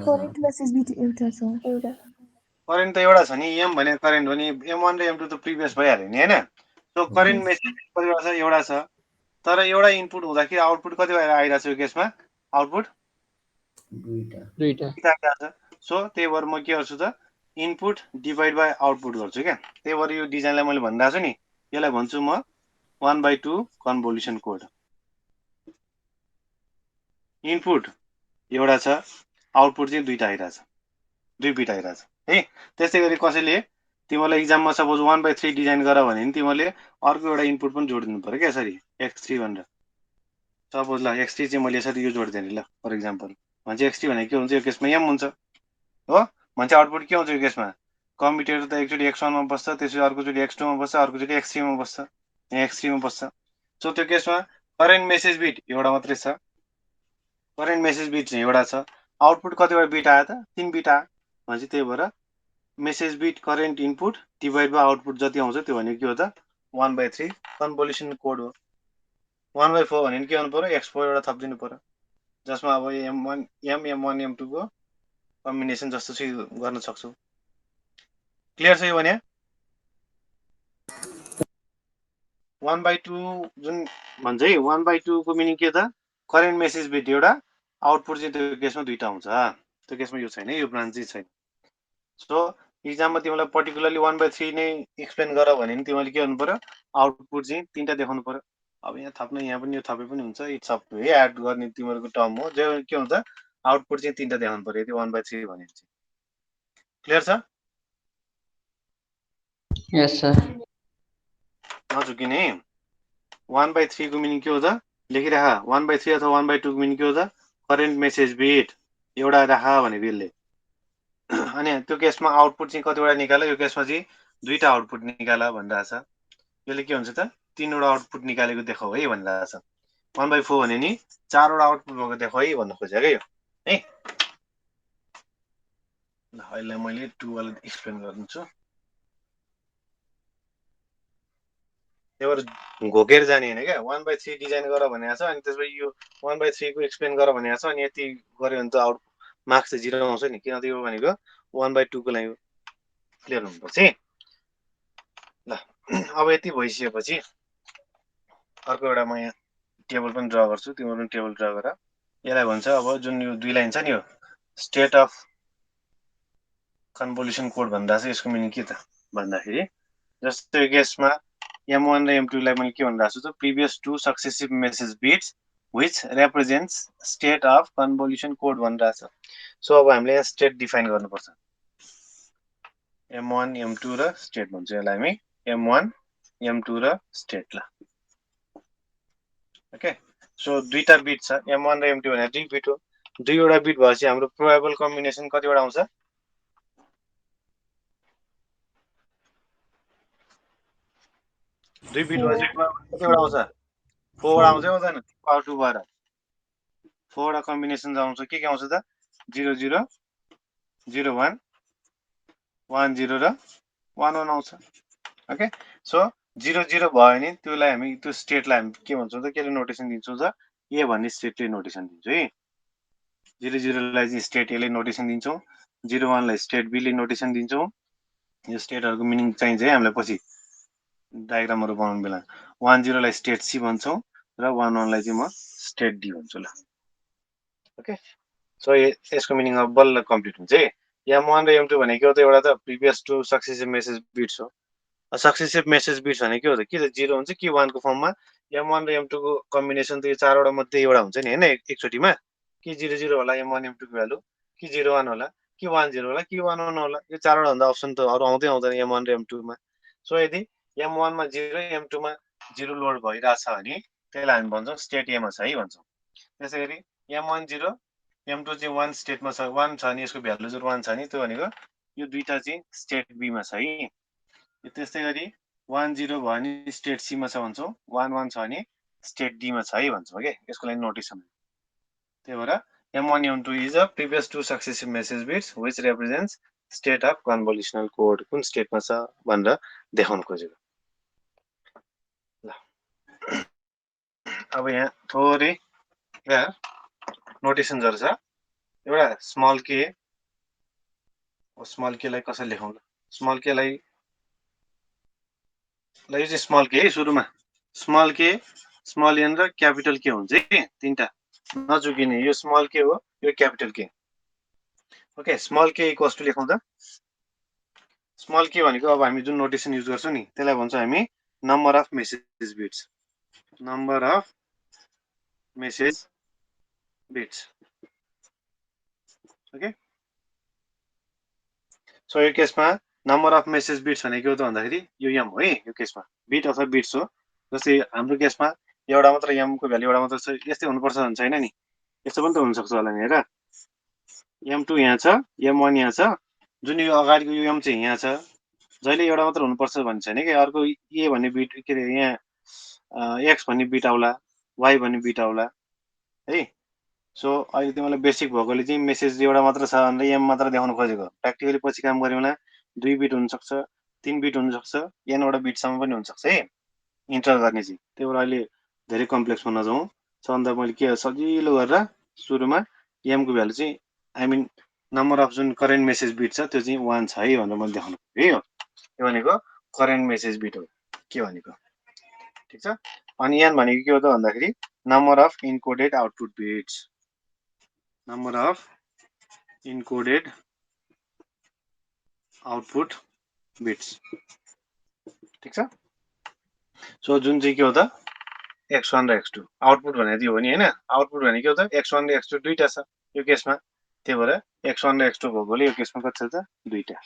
Current message bit एउटा छ. एउटा करेन्ट त एउटा छ नि, एम भने करेन्ट हो नि, M1 र M2 त प्रिभियस भइहाल्यो नि हैन? सो करेन्ट मेसेज कतिवटा छ? एउटा छ। तर एउटा इनपुट हुँदाखेरि आउटपुट कति भएर आइरहेछ यो केसमा? आउटपुट दुईटा दुईटा आइरहेछ। सो त्यही भएर म के गर्छु त? इनपुट डिभाइड बाइ आउटपुट गर्छु क्या। त्यही भएर यो डिजाइनलाई मैले भनिरहेको छु नि, यसलाई भन्छु म 1/2 कन्भोल्युसन कोड। इनपुट एउटा छ, आउटपुट चाहिँ दुईटा आइरहेछ, 2 बिट आइरहेछ है। त्यस्तै गरी कसैले तिमीलाई इक्जाममा सपोज 1/3 डिजाइन गर भने नि तिमीले अर्को एउटा इनपुट पनि जोडिदिनु पर्यो क्या यसरी x3 भनेर। सपोज ल x3 चाहिँ मैले यसरी यो जोडिदिएँ नि ल फर इक्जाम्पल। भने x3 भने के हुन्छ यो केसमा m हुन्छ हो। भने आउटपुट के हुन्छ यो केसमा? कम्प्युटर त एकचोटि x1 मा बस्छ, त्यसपछि अर्कोचोटि x2 मा बस्छ, अर्कोचोटि x3 मा बस्छ, यहाँ x3 मा बस्छ। सो त्यो केसमा करेन्ट मेसेज बिट एउटा मात्रै छ। करेन्ट मेसेज बिट चाहिँ एउटा छ। आउटपुट कतिवटा बिट आयो त? 3 बिट आयो। भनेपछि त्यही भएर message bit current input divide by output जति आउँछ त्यो भनेको के हो त? 1/3 कन्भोल्युसन कोड हो। 1/4 भने के गर्नु पर्यो? x4 एउटा थपिदिनु पर्यो, जसमा अब m1 m2 को कम्बिनेसन जस्तो चाहिँ गर्न सक्छौ। क्लियर छ यो भने? 1/2 जुन भन्छ है, 1/2 को मिनिङ के त? करेन्ट मेसेज बिट एउटा, आउटपुट चाहिँ त्यो केसमा दुईटा हुन्छ। त्यो केसमा यो छैन, यो ब्रान्च चाहिँ छैन। सो इक्जाममा तिमीलाई पर्टिकुलरली 1/3 नै एक्सप्लेन गर भने नि तिमीले के गर्नु पर्यो? आउटपुट चाहिँ तीनटा देखाउनु पर्यो। अब यहाँ थप्न यहाँ पनि यो थपे पनि हुन्छ, इट्स अप टु है, एड गर्ने तिमीहरूको टर्म हो। जो के हुन्छ आउटपुट चाहिँ तीनटा देखाउनु पर्यो यदि 1/3 भने चाहिँ। क्लियर छ? यस सर। नझुकिने है। 1/3 को मिनिङ के हो त? लेखिराख। 1/3 अथवा 1/2 को मिनिङ के हो त? करेन्ट मेसेज बिट एउटा राख भनेको यसले। अनि त्यो केसमा आउटपुट चाहिँ कतिवटा निकाल? यो केसमा चाहिँ दुईटा आउटपुट निकाल भनिरहेछ। यसले के हुन्छ त? तीनवटा आउटपुट निकालेको देखाऊ है भनिरहेछ। 1/4 भने नि चारवटा आउटपुट भएको देखाऊ है भन्न खोजेको है। ल अहिले मैले 2 वाला एक्सप्लेन गर्छु। त्यही भएर घोकेर जाने होइन क्या। 1/3 डिजाइन गर भनेको छ, अनि त्यसपछि यो 1/3 को एक्सप्लेन गर भनेको छ, अनि यति गर्यो भने त आउट मार्क्स चाहिँ 0 आउँछ नि, किन त यो भनेको 1/2 को लागि क्लियर हुनुपर्छ है। ल अब यति भइसकेपछि अर्को एउटा म यहाँ टेबल पनि ड्रा गर्छु, तिम्रो पनि टेबल ड्रा गर। यसलाई भन्छ अब जुन यो दुई लाइन छ नि, यो स्टेट अफ कन्भोल्युसन कोड भन्दा चाहिँ यसको मिनिङ के त भन्दाखेरि, जस्तै केसमा m1 र m2 लाई मैले के भनिरहेको छु त? Previous to successive message bits which represents state of convolution code भनिरहेछ। सो अब हामीले यहाँ स्टेट डिफाइन गर्नुपर्छ। m1 m2 र स्टेट भन्छ यसलाई हामी, m1 m2 र स्टेट। ल ओके। सो दुईटा बिट छ, m1 र m2 भने 2 बिट हो। दुईवटा बिट भएपछि हाम्रो प्रोबेबल कम्बिनेसन कतिवटा आउँछ? 2 बिट भएपछि कतिवटा आउँछ? 4 वटा आउँछ आउँदैन? पावर 2 भएर 4 वटा कम्बिनेसन आउँछ। के आउँछ त? 0 0 0 1 1 0 र 1 1 आउँछ। ओके। सो 0 0 भयो भने त्यसलाई हामी त्यो स्टेटलाई हामी के भन्छौँ त? केले नोटेसन दिन्छौँ त? ए भन्ने स्टेटले नोटेसन दिन्छौँ है। 0 0 लाई चाहिँ स्टेट ए ले नोटेसन दिन्छौँ, 0 1 लाई स्टेट बी ले नोटेसन दिन्छौँ। यो स्टेटहरूको मिनिङ चाहिन्छ है हामीलाई पछि डायग्रामहरू बनाउनु बेला। 1 0 लाई स्टेट सी भन्छौँ र 1 1 लाई चाहिँ म स्टेट डी भन्छु। ल ओके। सो यसको मिनिङ अब बल्ल कम्प्लिट हुन्छ है। m1 र m2 भनेको हो त एउटा त previous to successive message bits हो। सक्सेसिभ मेसेज बिट्स भनेको के हो त? कि त 0 हुन्छ कि 1 को फर्ममा। m1 र m2 को कम्बिनेसन त यो चारवटा मध्ये एउटा हुन्छ नि हैन एकचोटिमा। कि 0 0 होला m1 m2 को भ्यालु, कि 0 1 होला, कि 1 0 होला, कि 1 1 होला। यो चारवटा भन्दा अप्सन त अरु आउँदै आउँदैन m1 र m2 मा। सो यदि m1 मा 0 m2 मा 0 लोड भइरहेछ भने त्यसलाई हामी भन्छौँ स्टेट ए मा छ है भन्छौँ। त्यसैगरी m1 0 m2 चाहिँ 1 स्टेटमा छ, 1 छ नि यसको भ्यालु चाहिँ 1 छ नि, त्यो भनेको यो दुईटा चाहिँ स्टेट बी मा छ है। त्यस्तै गरी 1 0 भयो भने स्टेट सी मा छ भन्छौँ, 1 1 छ भने स्टेट डी मा छ है भन्छौँ के। यसको लागि नोटेसन। त्यही भएर m1 m2 is a previous to successive message bits which represents state of convolutional code. कुन स्टेटमा छ भनेर देखाउन खोजेको। अब यहाँ थोरै नोटेसन्सहरु छ एउटा स्मल के लाई कसरी लेखौँ स्मल के लाई ल यो चाहिँ स्मल के है सुरुमा स्मल के स्मल एन र क्यापिटल के हुन्छ है तीनटा नचुकिने यो स्मल के हो यो क्यापिटल के ओके स्मल के इक्वल्स टु लेखौँ त स्मल के भनेको अब हामी जुन नोटेसन युज गर्छौं नि त्यसलाई भन्छौं हामी number of message bits number of message bits okay so यो केसमा नम्बर अफ मेसेज बिट्स भनेको त भन्दाखेरि यो एम हो है यो केसमा बिट अथवा बिट्स हो जस्तै हाम्रो केसमा एउटा मात्र एम को भ्यालु एउटा मात्र छ यस्तै हुनुपर्छ भन्छ हैन नि यस्तो पनि त हुन सक्छ होला नि हेर m2 यहाँ छ m1 यहाँ छ जुन यो अगाडिको यो m चाहिँ यहाँ छ जहिले एउटा मात्र हुनुपर्छ भन्ने छैन कि अर्को a भन्ने बिट के रे यहाँ x भन्ने बिट आउला y भन्ने बिट आउला है सो अहिले तिमीलाई बेसिक भएकोले चाहिँ मेसेज एउटा मात्र छ भनेर m मात्र देखाउन खोजेको प्र्याक्टिकली पछि काम गर्यौला 2 बिट हुन सक्छ 3 बिट हुन सक्छ n वटा बिटसम्म पनि हुन सक्छ है इन्टर गर्ने चाहिँ त्यही भएर अहिले धेरै कम्प्लेक्स हुन जाउँ सो अन्त मैले के सजिलो गरेर सुरुमा m को भ्यालु चाहिँ आई मिन नम्बर अफ जुन करेन्ट मेसेज बिट छ त्यो चाहिँ 1 छ है भनेर मैले देखाउनु पर्यो यो भनेको करेन्ट मेसेज बिट हो के भनेको ठीक छ अनि n भनेको के हो त भन्दाखेरि number of encoded output bits number of encoded output bits ठीक छ सो जुन चाहिँ के हो त x1 र x2 आउटपुट भनेको यो हो नि हैन आउटपुट भनेको के हो त x1 र x2 दुईटा छ यो केसमा त्यही भएर x1 र x2 भएकोले यो केसमा कति छ त दुईटा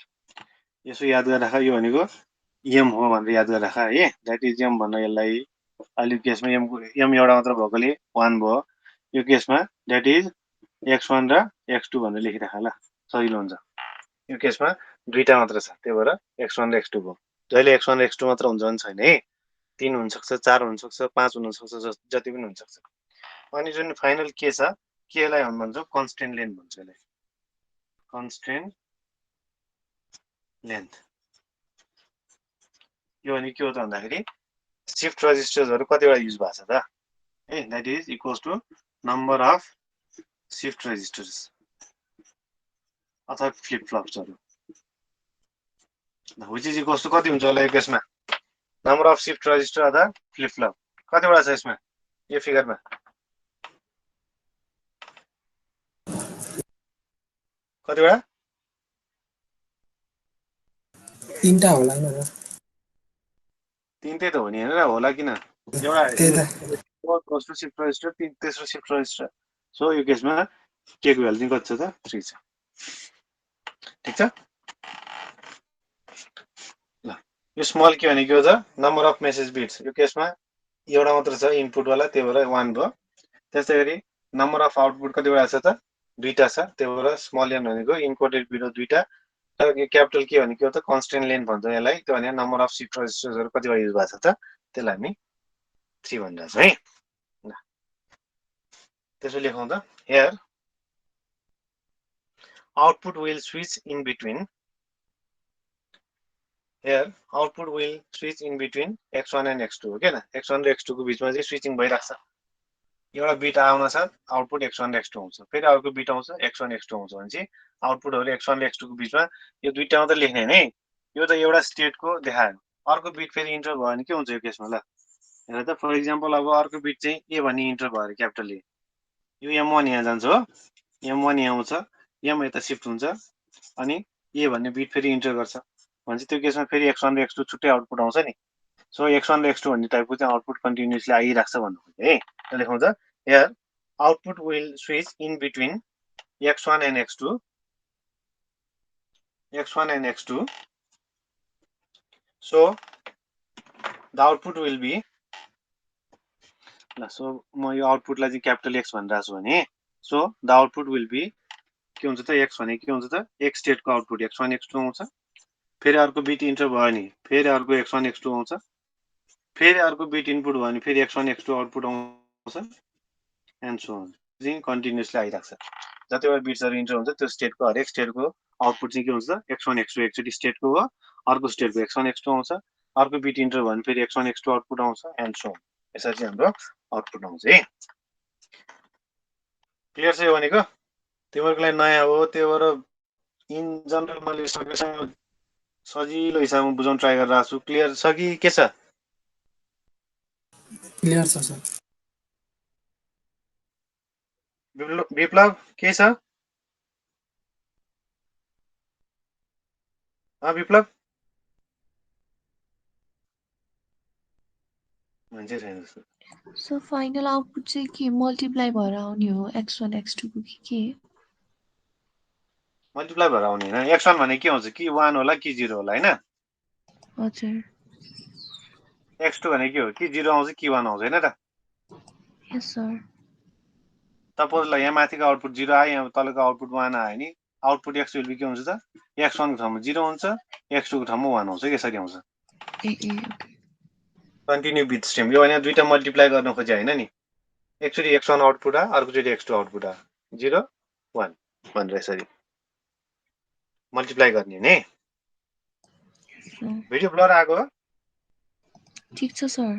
यसो याद गरेर राख यो भनेको m हो भनेर याद गरेर राख है दैट इज m भन्न यसलाई अहिले केसमा m एउटा मात्र भएकोले 1 भयो यो केसमा दैट इज x1 र x2 भनेर लेखिराख ल सजिलो हुन्छ यो केसमा दुईटा मात्र छ त्यही भएर x1 र x2 भयो जहिले x1 र x2 मात्र हुन्छ भने छैन है 3 हुन सक्छ 4 हुन सक्छ 5 हुन सक्छ जति पनि हुन सक्छ अनि जुन फाइनल के छ के लाई हामी भन्छौं कन्स्टेन्ट लेन्थ भन्छ यसलाई कन्स्टेन्ट लेन्थ यो भने के हो त भन्दाखेरि शिफ्ट रजिस्टर्सहरु कतिवटा युज भएको छ त है that is equals to number of shift registers अथवा फ्लिप फ्लप्सहरु व्हिच इज इक्वल्स टु कति हुन्छ होला यो केसमा नम्बर अफ शिफ्ट रजिस्टर अथवा फ्लिप फ्लप कतिवटा छ यसमा यो फिगरमा कतिवटा तीनटा होला नि तीनटै त हो नि हैन होला किन एउटा शिफ्ट रजिस्टर तेस्रो शिफ्ट रजिस्टर सो यो केसमा के को भ्यालु चाहिँ कति छ त 3 छ ठीक छ ल यो स्मल के भनेको छ नम्बर अफ मेसेज बिट्स यो केसमा एउटा मात्र छ इनपुट वाला त्यही भएर 1 भयो त्यसैगरी नम्बर अफ आउटपुट कतिवटा छ त दुईटा छ त्यही भएर स्मल n भनेको इन्कोडेड बिट दुईटा तर क्यापिटल के भनेको त कन्स्टेन्ट लेन्थ भन्छ यसलाई त्यो भने नम्बर अफ शिफ्ट रजिस्टर्सहरु कतिवटा युज भएको छ त त्यसलाई हामी 3 भनिरहेछ है ल त्यसो लेखौं त here output will switch in between x1 and x2 हो हैन x1 र x2 को बीचमा चाहिँ स्विचिङ भइराख्छ एउटा बिट आउन छ आउटपुट x1 र x2 आउँछ फेरि अर्को बिट आउँछ x1 x2 आउँछ भने चाहिँ आउटपुटहरु x1 र x2 को बीचमा यो दुईटा मात्र लेख्ने हैन है यो त एउटा स्टेटको देखायो अर्को बिट फेरि इन्टर भयो भने के हुन्छ यो केसमा ल हेर त फर एक्जाम्पल अब अर्को बिट चाहिँ a भन्ने इन्टर भयो रे क्यापिटल ए यो m1 यहाँ जान्छ हो m1 यहाँ आउँछ m यता शिफ्ट हुन्छ अनि a भन्ने बिट फेरि इन्टर गर्छ भन्छ त्यो केसमा फेरि x1 र x2 छुट्टै आउटपुट आउँछ नि सो x1 र x2 भन्ने टाइपको चाहिँ आउटपुट कन्टिन्युअसली आइराख्छ भन्नु खोजे है त लेखौं त here output will switch in between x1 and x2 so the output will be so म यो आउटपुटलाई चाहिँ क्यापिटल x भनिरहेको छु भने so the output will be के हुन्छ त x भने के हुन्छ त x स्टेटको आउटपुट x1 x2 आउँछ फेरि अर्को बिट इन्टर भयो नि फेरि अर्को x1 x2 आउँछ फेरि अर्को बिट इनपुट भयो नि फेरि x1 x2 आउटपुट आउँछ एन्ड सो अन चाहिँ कन्टिन्युअसली आइराख्छ जतिवटा बिट्सहरु इन्टर हुन्छ त्यो स्टेटको हरेक स्टेटको आउटपुट चाहिँ के हुन्छ त x1 x2 एकचोटी स्टेटको हो अर्को स्टेटको x1 x2 आउँछ अर्को बिट इन्टर भयो भने फेरि x1 x2 आउटपुट आउँछ एन्ड सो अन यसरी चाहिँ हाम्रो आउटपुट आउँछ है क्लियर छ यो भनेको तिमीहरूको लागि नयाँ हो त्यही भएर इन जनरल मैले सकेसँग सजिलो हिसाबमा बुझाउन ट्राई गरिरहेको छु क्लियर छ कि के छ क्लियर छ सर विप्लव के छ विप्लव मान्छे छैन जस्तो सो फाइनल आउटपुट चाहिँ के मल्टिप्लाई भएर आउने हो x1 x2 को के मल्टिप्लाई भएर आउने होइन x1 भने के हुन्छ कि 1 होला कि 0 होला होइन हजुर x2 भने के हो कि 0 आउँछ कि 1 आउँछ होइन त यस सर सपोज ल यहाँ माथिको आउटपुट 0 आयो यहाँ तलको आउटपुट 1 आयो नि आउटपुट x विल बी के हुन्छ त x1 को ठाउँमा 0 हुन्छ x2 को ठाउँमा 1 आउँछ यसरी आउँछ ओके कन्टिन्यू बिट स्ट्रिम यो भने दुईटा मल्टिप्लाई गर्न खोजे होइन नि एकचोटि x1 आउटपुट आ अर्कोचोटि x2 आउटपुट आ 0 1 भनेर यसरी मल्टिप्लाई गर्ने नि भिडियो ब्लर आएको हो ठीक छ सर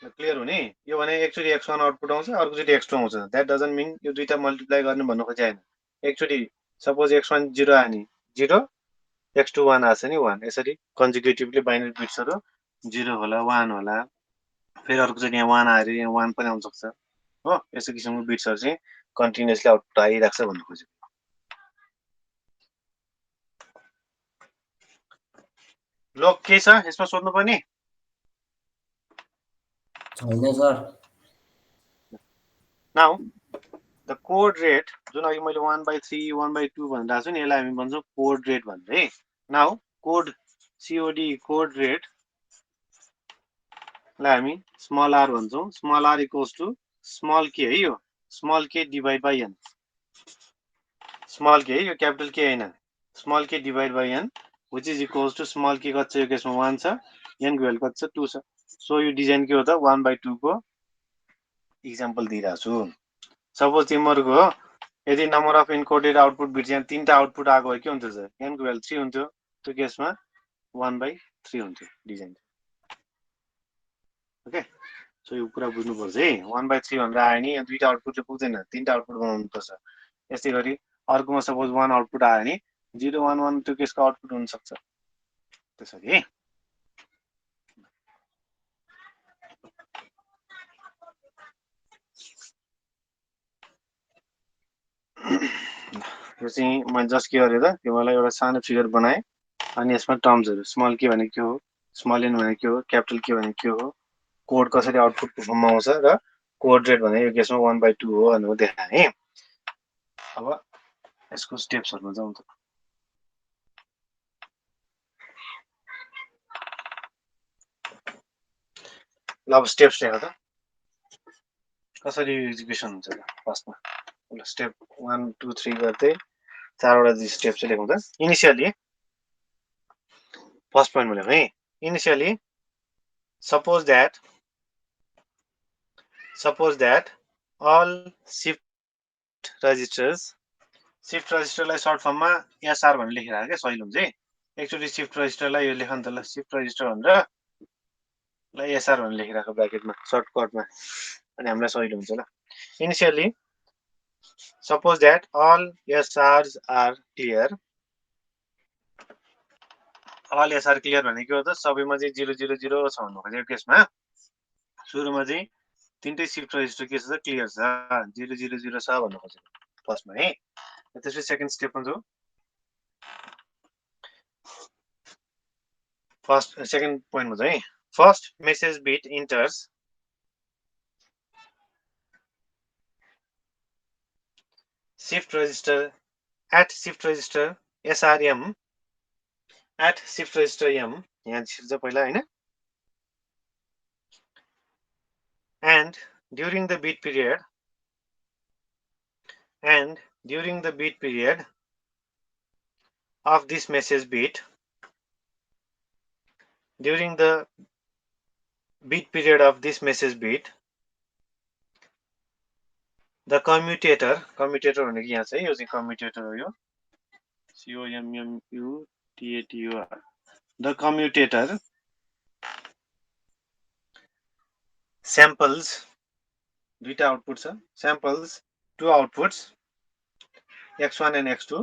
क्लियर हुने यो भने एकचोटि x1 आउटपुट आउँछ अर्कोचोटि x2 आउँछ द्याट डजन्ट मिन यो दुईटा मल्टिप्लाई गर्ने भन्नु खोजे होइन एकचोटि सपोज x1 0 आयो नि 0 x2 1 आछ नि 1 यसरी कन्जुगेटिभली बाइनरी बिट्सहरू 0 होला 1 होला फेरि अर्कोचोटि यहाँ 1 आएर यहाँ 1 पनि आउन सक्छ हो यस्तो किसिमको बिट्सहरू चाहिँ कन्टिन्युअसली आउटपुट आइरहेको छ भन्नु खोजेको ल के छ यसमा सोध्नु पर्ने छैन sir now the code rate जुन अघि मैले 1/3 1/2 भनिरहेको छु नि यसलाई हामी भन्छौँ कोड रेट भनेर है now code COD code rate लाई हामी स्मल r भन्छौँ small r equals to small के है यो स्मल के डिभाइड बाई n स्मल के है यो क्यापिटल के होइन स्मल के divide by n which is equals to small के कति छ यो केसमा 1 छ n को भ्यालु कति छ 2 छ सो यो डिजाइन के हो त 1/2 को इक्जाम्पल दिइरहेको छु सपोज तिमीहरूको यदि number of encoded output bits यहाँ 3टा आउटपुट आएको भए के हुन्थ्यो त n को भ्यालु 3 हुन्थ्यो त्यो केसमा 1/3 हुन्थ्यो डिजाइन ओके सो यो कुरा बुझ्नुपर्छ है 1/3 भनेर आयो नि दुईटा आउटपुटले पुग्दैन 3टा आउटपुट बनाउनुपर्छ यस्तै गरी अर्कोमा सपोज 1 आउटपुट आयो नि 0 1 1 त्यो केसको आउटपुट हुन सक्छ त्यसरी है यो चाहिँ मैले जस्ट के गरेँ त तिमीलाई एउटा सानो फिगर बनाएँ अनि यसमा टर्म्सहरू स्मल के भने के हो स्मल एन भने के हो क्यापिटल के भने के हो कोड कसरी आउटपुट फर्ममा आउँछ र कोड रेट भने यो केसमा 1/2 हो भनेर देखाएँ अब यसको स्टेप्सहरुमा जाउँ त ल अब स्टेप्स लेख त कसरी एक्जिक्युसन हुन्छ त फर्स्टमा ल स्टेप 1 2 3 गर्दै चारवटा स्टेप चाहिँ लेखौँ त इनिशियली फर्स्ट पोइन्टमा लेखौँ है initially suppose that all shift registerलाई सर्ट फर्ममा SR भनेर लेखिराख के सजिलो हुन्छ है एकचोटि शिफ्ट रजिस्टरलाई यो लेख न त ल शिफ्ट रजिस्टर भनेर ल SR भनेर लेखिराख ब्र्याकेटमा सर्टकटमा अनि हामीलाई सजिलो हुन्छ ल initially suppose that all SRs are clear all SR clear भने के हो त सबैमा चाहिँ 0 0 0 छ भन्नु खोजेको केसमा सुरुमा चाहिँ तीनटै शिफ्ट रजिस्टर के छ त क्लियर छ 0 0 0 छ भन्नु खोजेको फर्स्टमा है त्यसपछि सेकेन्ड स्टेपमा जाऊ फर्स्ट सेकेन्ड पोइन्टमा जाऊ है first message beet enters shift register at shift register SRM at shift register M यहाँ छिर्छ पहिला हैन and during the beat period of this message bit during the beat period of this message bit the commutator भनेको यहाँ चाहिँ यो चाहिँ commutator हो यो COMMUTATOR the commutator samples दुईटा आउटपुट छ samples two outputs x1 and x2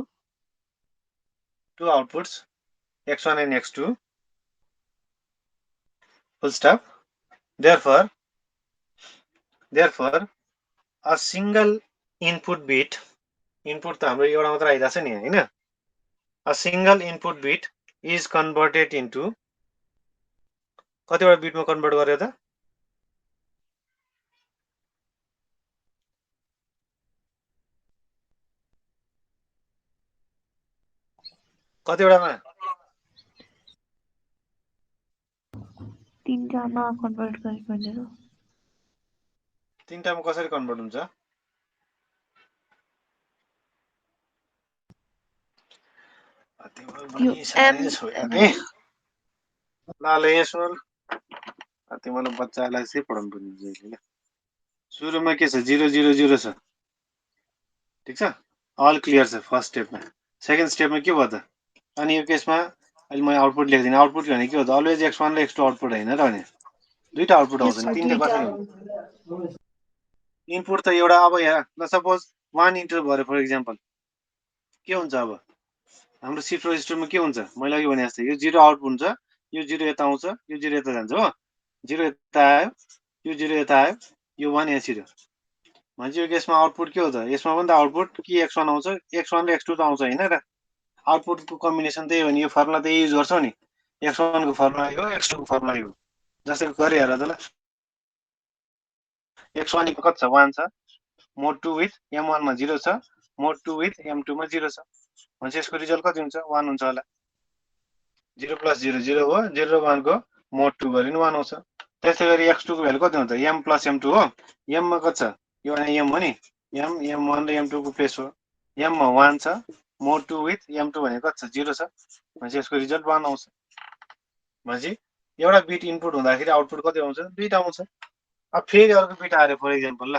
two outputs x1 and x2 full stop therefore a single input bit input त हाम्रो एउटा मात्र आइराछ नि हैन a single input bit is converted into कतिवटा बिटमा convert गर्यो त कतिवटामा तीनटामा कन्भर्ट गरेको भनेर तीनटामा कसरी कन्भर्ट हुन्छ यो M ल यसो तिमीलाई बच्चालाई चाहिँ पढाउनु पर्ने जहिले सुरुमा के छ 0 0 0 छ ठीक छ अल क्लियर छ फर्स्ट स्टेपमा सेकेन्ड स्टेपमा के भयो त अनि यो केसमा अहिले म आउटपुट लेख्दिन आउटपुट भने के हो त अलवेज x1 र x2 आउटपुट हैन र भने दुईटा आउटपुट आउँछ नि तीनटा कसरी हुन्छ इनपुट त एउटा अब यहाँ ल सपोज 1 इन्टर गरे फर एक्जाम्पल के हुन्छ अब हाम्रो शिफ्ट रजिस्टरमा के हुन्छ मैले अघि भने जस्तै यो 0 आउटपुट हुन्छ यो 0 यता आउँछ यो 0 यता जान्छ हो 0 यता आयो यो 0 यता आयो यो 1 यहाँ छिर्यो भनेपछि यो केसमा आउटपुट के हो त यसमा पनि त आउटपुट कि x1 आउँछ x1 र x2 त आउँछ हैन र आउटपुटको कम्बिनेसन त्यही हो नि यो फर्मुला त्यही युज गर्छौ नि x1 को फर्मुला यो x2 को फर्मुला यो जस्तै गरे हेर त ल x1 को कति छ 1 छ mod 2 with m1 मा 0 छ mod 2 with m2 मा 0 छ भनेपछि यसको रिजल्ट कति हुन्छ 1 हुन्छ होला 0 + 0 0 हो 0 र 1 को mod 2 गरे नि 1 आउँछ त्यसै गरी x2 को भ्यालु कति हुन्छ m + m2 हो m मा कति छ यो भने m हो नि m m1 र m2 को प्लेस हो m मा 1 छ mod 2 with m2 भने कति छ 0 छ भनेपछि यसको रिजल्ट 1 आउँछ भनेपछि एउटा बिट इनपुट हुँदाखेरि आउटपुट कति आउँछ दुईटा आउँछ अब फेरि अर्को बिट आयो फर एक्जाम्पल ल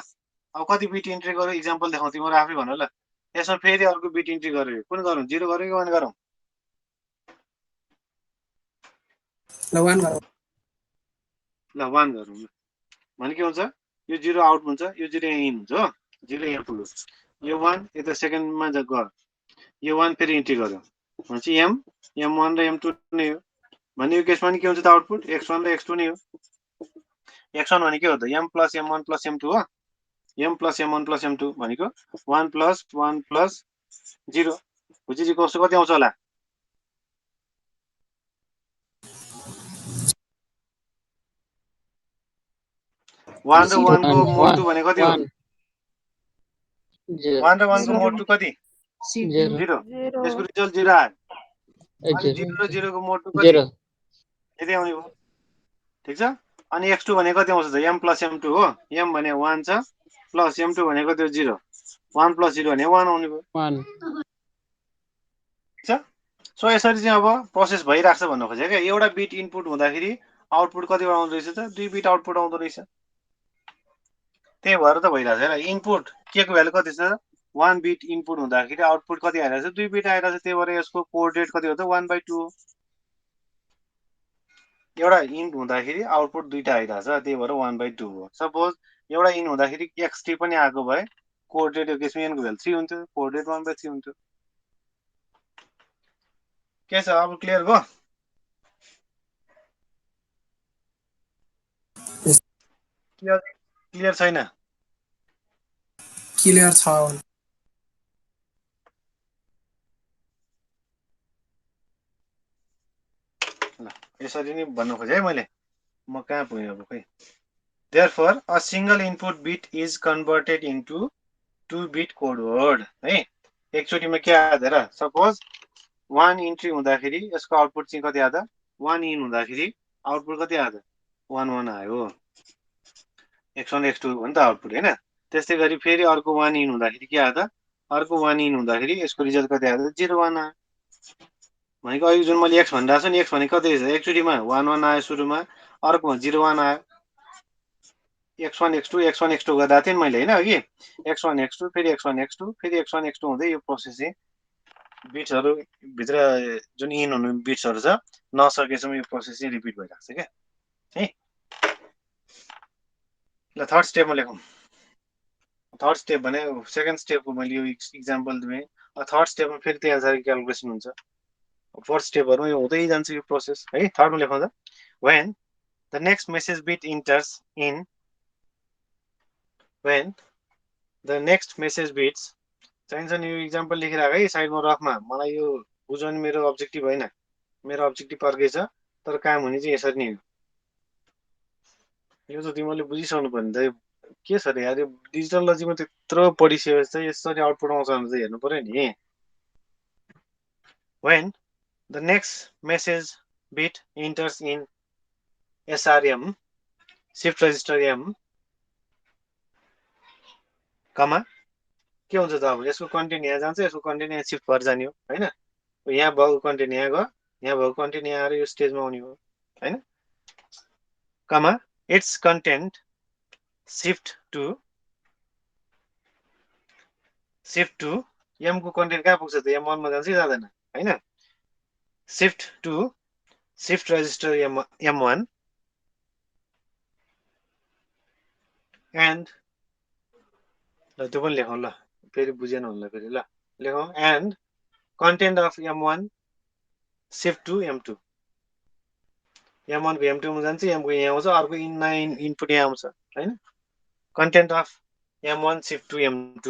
अब कति बिट इन्ट्री गर्यो एक्जाम्पल देखाउँ तिम्रो आफै भन ल यसमा फेरि अर्को बिट इन्ट्री गर्यो कुन गरौँ 0 गर्यो कि 1 गरौँ ल 1 गरौँ ल 1 गरौँ ल भने के हुन्छ यो 0 आउट हुन्छ यो 0 यहाँ इन हुन्छ हो 0 यहाँ पुग्यो यो 1 यता सेकेन्डमा गयो यो 1 फेरि इन्ट्री गर्यो भनेपछि m1 र m2 नै हो भने यो केसमा नि के हुन्छ त आउटपुट x1 र x2 नै हो x1 भने के हो त m + m1 + m2 हो m + m1 + m2 भनेको 1 + 1 + 0 which is equals to कति आउँछ होला 1 र 1 को mod 2 भने कति हो 1 र 1 को mod 2 कति 0 यसको रिजल्ट 0 आयो अनि 0 र 0 को mod 2 कति यति आउने भयो ठीक छ अनि x2 भने कति आउँछ त m + m2 हो m भने 1 छ प्लस m2 भने कति हो 0 1 + 0 भने 1 आउने भयो 1 ठीक छ सो यसरी चाहिँ अब प्रोसेस भइराख्छ भन्न खोजे के एउटा बिट इनपुट हुँदाखेरि आउटपुट कति आउँदो रहेछ त 2 बिट आउटपुट आउँदो रहेछ त्यही भएर त भइराछ हेर इनपुट के को भ्यालु कति छ 1 बिट इनपुट हुँदाखेरि आउटपुट कति आइराछ 2 बिट आइराछ त्यही भएर यसको कोअर्डिनेट कति हो त 1/2 हो एउटा इन हुँदाखेरि आउटपुट दुईटा आइराछ त्यही भएर 1/2 हो सपोज एउटा इन हुँदाखेरि xt पनि आएको भए कोअर्डिनेट यो केसमा n को भ्यालु 3 हुन्थ्यो कोअर्डिनेट 1/3 हुन्थ्यो के छ अब क्लियर भयो क्लियर छैन क्लियर छ ल यसरी नै भन्न खोजे है मैले म कहाँ पुगेँ अब खै therefore a single input bit is converted into 2 bit code word है एकचोटीमा के आयो त र सपोज 1 इन्ट्री हुँदाखेरि यसको आउटपुट चाहिँ कति आयो त 1 इन हुँदाखेरि आउटपुट कति आयो त 1 1 आयो x1 x2 हो नि त आउटपुट हैन त्यस्तै गरी फेरि अर्को 1 इन हुँदाखेरि के आयो त अर्को 1 इन हुँदाखेरि यसको रिजल्ट कति आयो त 0 1 आयो भनेको अहिले जुन मैले x भनिरहेको छु नि x भनेको कति छ एकचोटीमा 1 1 आयो सुरुमा अर्कोमा 0 1 आयो x1 x2 गर्दा थिएँ नि मैले हैन अघि x1 x2 फेरि x1 x2 फेरि x1 x2 हुँदै यो प्रोसेस चाहिँ बिट्सहरु भित्र जुन इन हुने बिट्सहरु छ नसकेसम्म यो प्रोसेस चाहिँ रिपिट भइराख्छ के है ल थर्ड स्टेपमा लेखौँ थर्ड स्टेप भने सेकेन्ड स्टेपको मैले यो इक्जाम्पल दिएँ थर्ड स्टेपमा फेरि त्यही अनुसार क्यालकुलेसन हुन्छ फोर्थ स्टेपहरुमा यो हुँदै जान्छ यो प्रोसेस है थर्डमा लेखौँ त when the next message bit enters in when the next message bits चाहिन्छ नि यो इक्जाम्पल लेखिराख है साइडमा रफमा मलाई यो बुझाउने मेरो अब्जेक्टिभ होइन मेरो अब्जेक्टिभ अर्कै छ तर काम हुने चाहिँ यसरी नै हो यो त तिमीले बुझिसक्नु पर्ने त के छ रे यार यो डिजिटल लजिकमा त्यत्रो पढिसकेपछि चाहिँ यसरी आउटपुट आउँछ भने चाहिँ हेर्नु पर्यो नि when the next message bit enters in SRM shift register M कमा के हुन्छ त अब यसको कन्टेन्ट यहाँ जान्छ यसको कन्टेन्ट यहाँ शिफ्ट भएर जाने हो हैन यहाँ भएको कन्टेन्ट यहाँ गयो यहाँ भएको कन्टेन्ट यहाँ आएर यो स्टेजमा आउने हो हैन कमा its content shift to m को कन्टेन्ट कहाँ पुग्छ त m1 मा जान्छ कि जाँदैन हैन shift register m1 and ल त्यो पनि लेखौँ ल फेरि बुझेन होला फेरि ल लेखौँ and content of m1 shift to m2 m1 को m2 मा जान्छ m को यहाँ आउँछ अर्को इनपुट यहाँ आउँछ हैन content of m1 shift to m2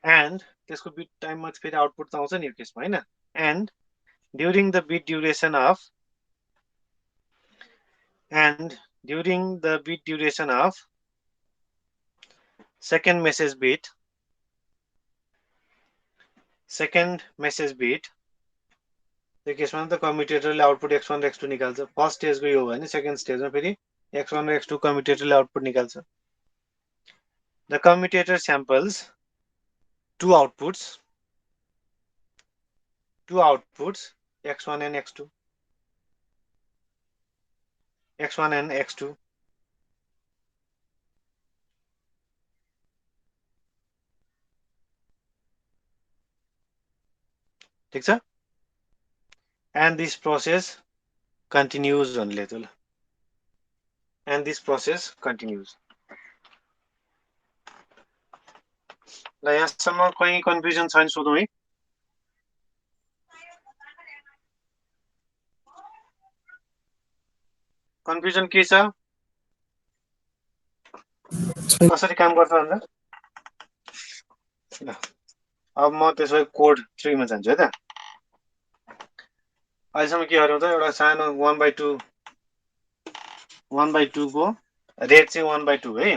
and त्यसको बिट टाइममा फेरि आउटपुट त आउँछ नि यो केसमा हैन and during the bit duration of second message bit त्यो केसमा त कम्युटेटरले आउटपुट x1 र x2 निकाल्छ फर्स्ट स्टेजको यो हो भने सेकेन्ड स्टेजमा फेरि x1 र x2 कम्युटेटरले आउटपुट निकाल्छ the commutator samples two outputs x1 and x2 ठीक छ and this process continues भन्ले त ल and this process continues ल यहाँसम्म कहीं कन्फ्युजन छैन सोधौँ है कन्फ्युजन के छ कसरी काम गर्छ भन्दा ल अब म त्यसो कोड 3 मा जान्छु है त अहिलेसम्म के गरौँ त एउटा सानो 1/2 को रेट चाहिँ 1/2 है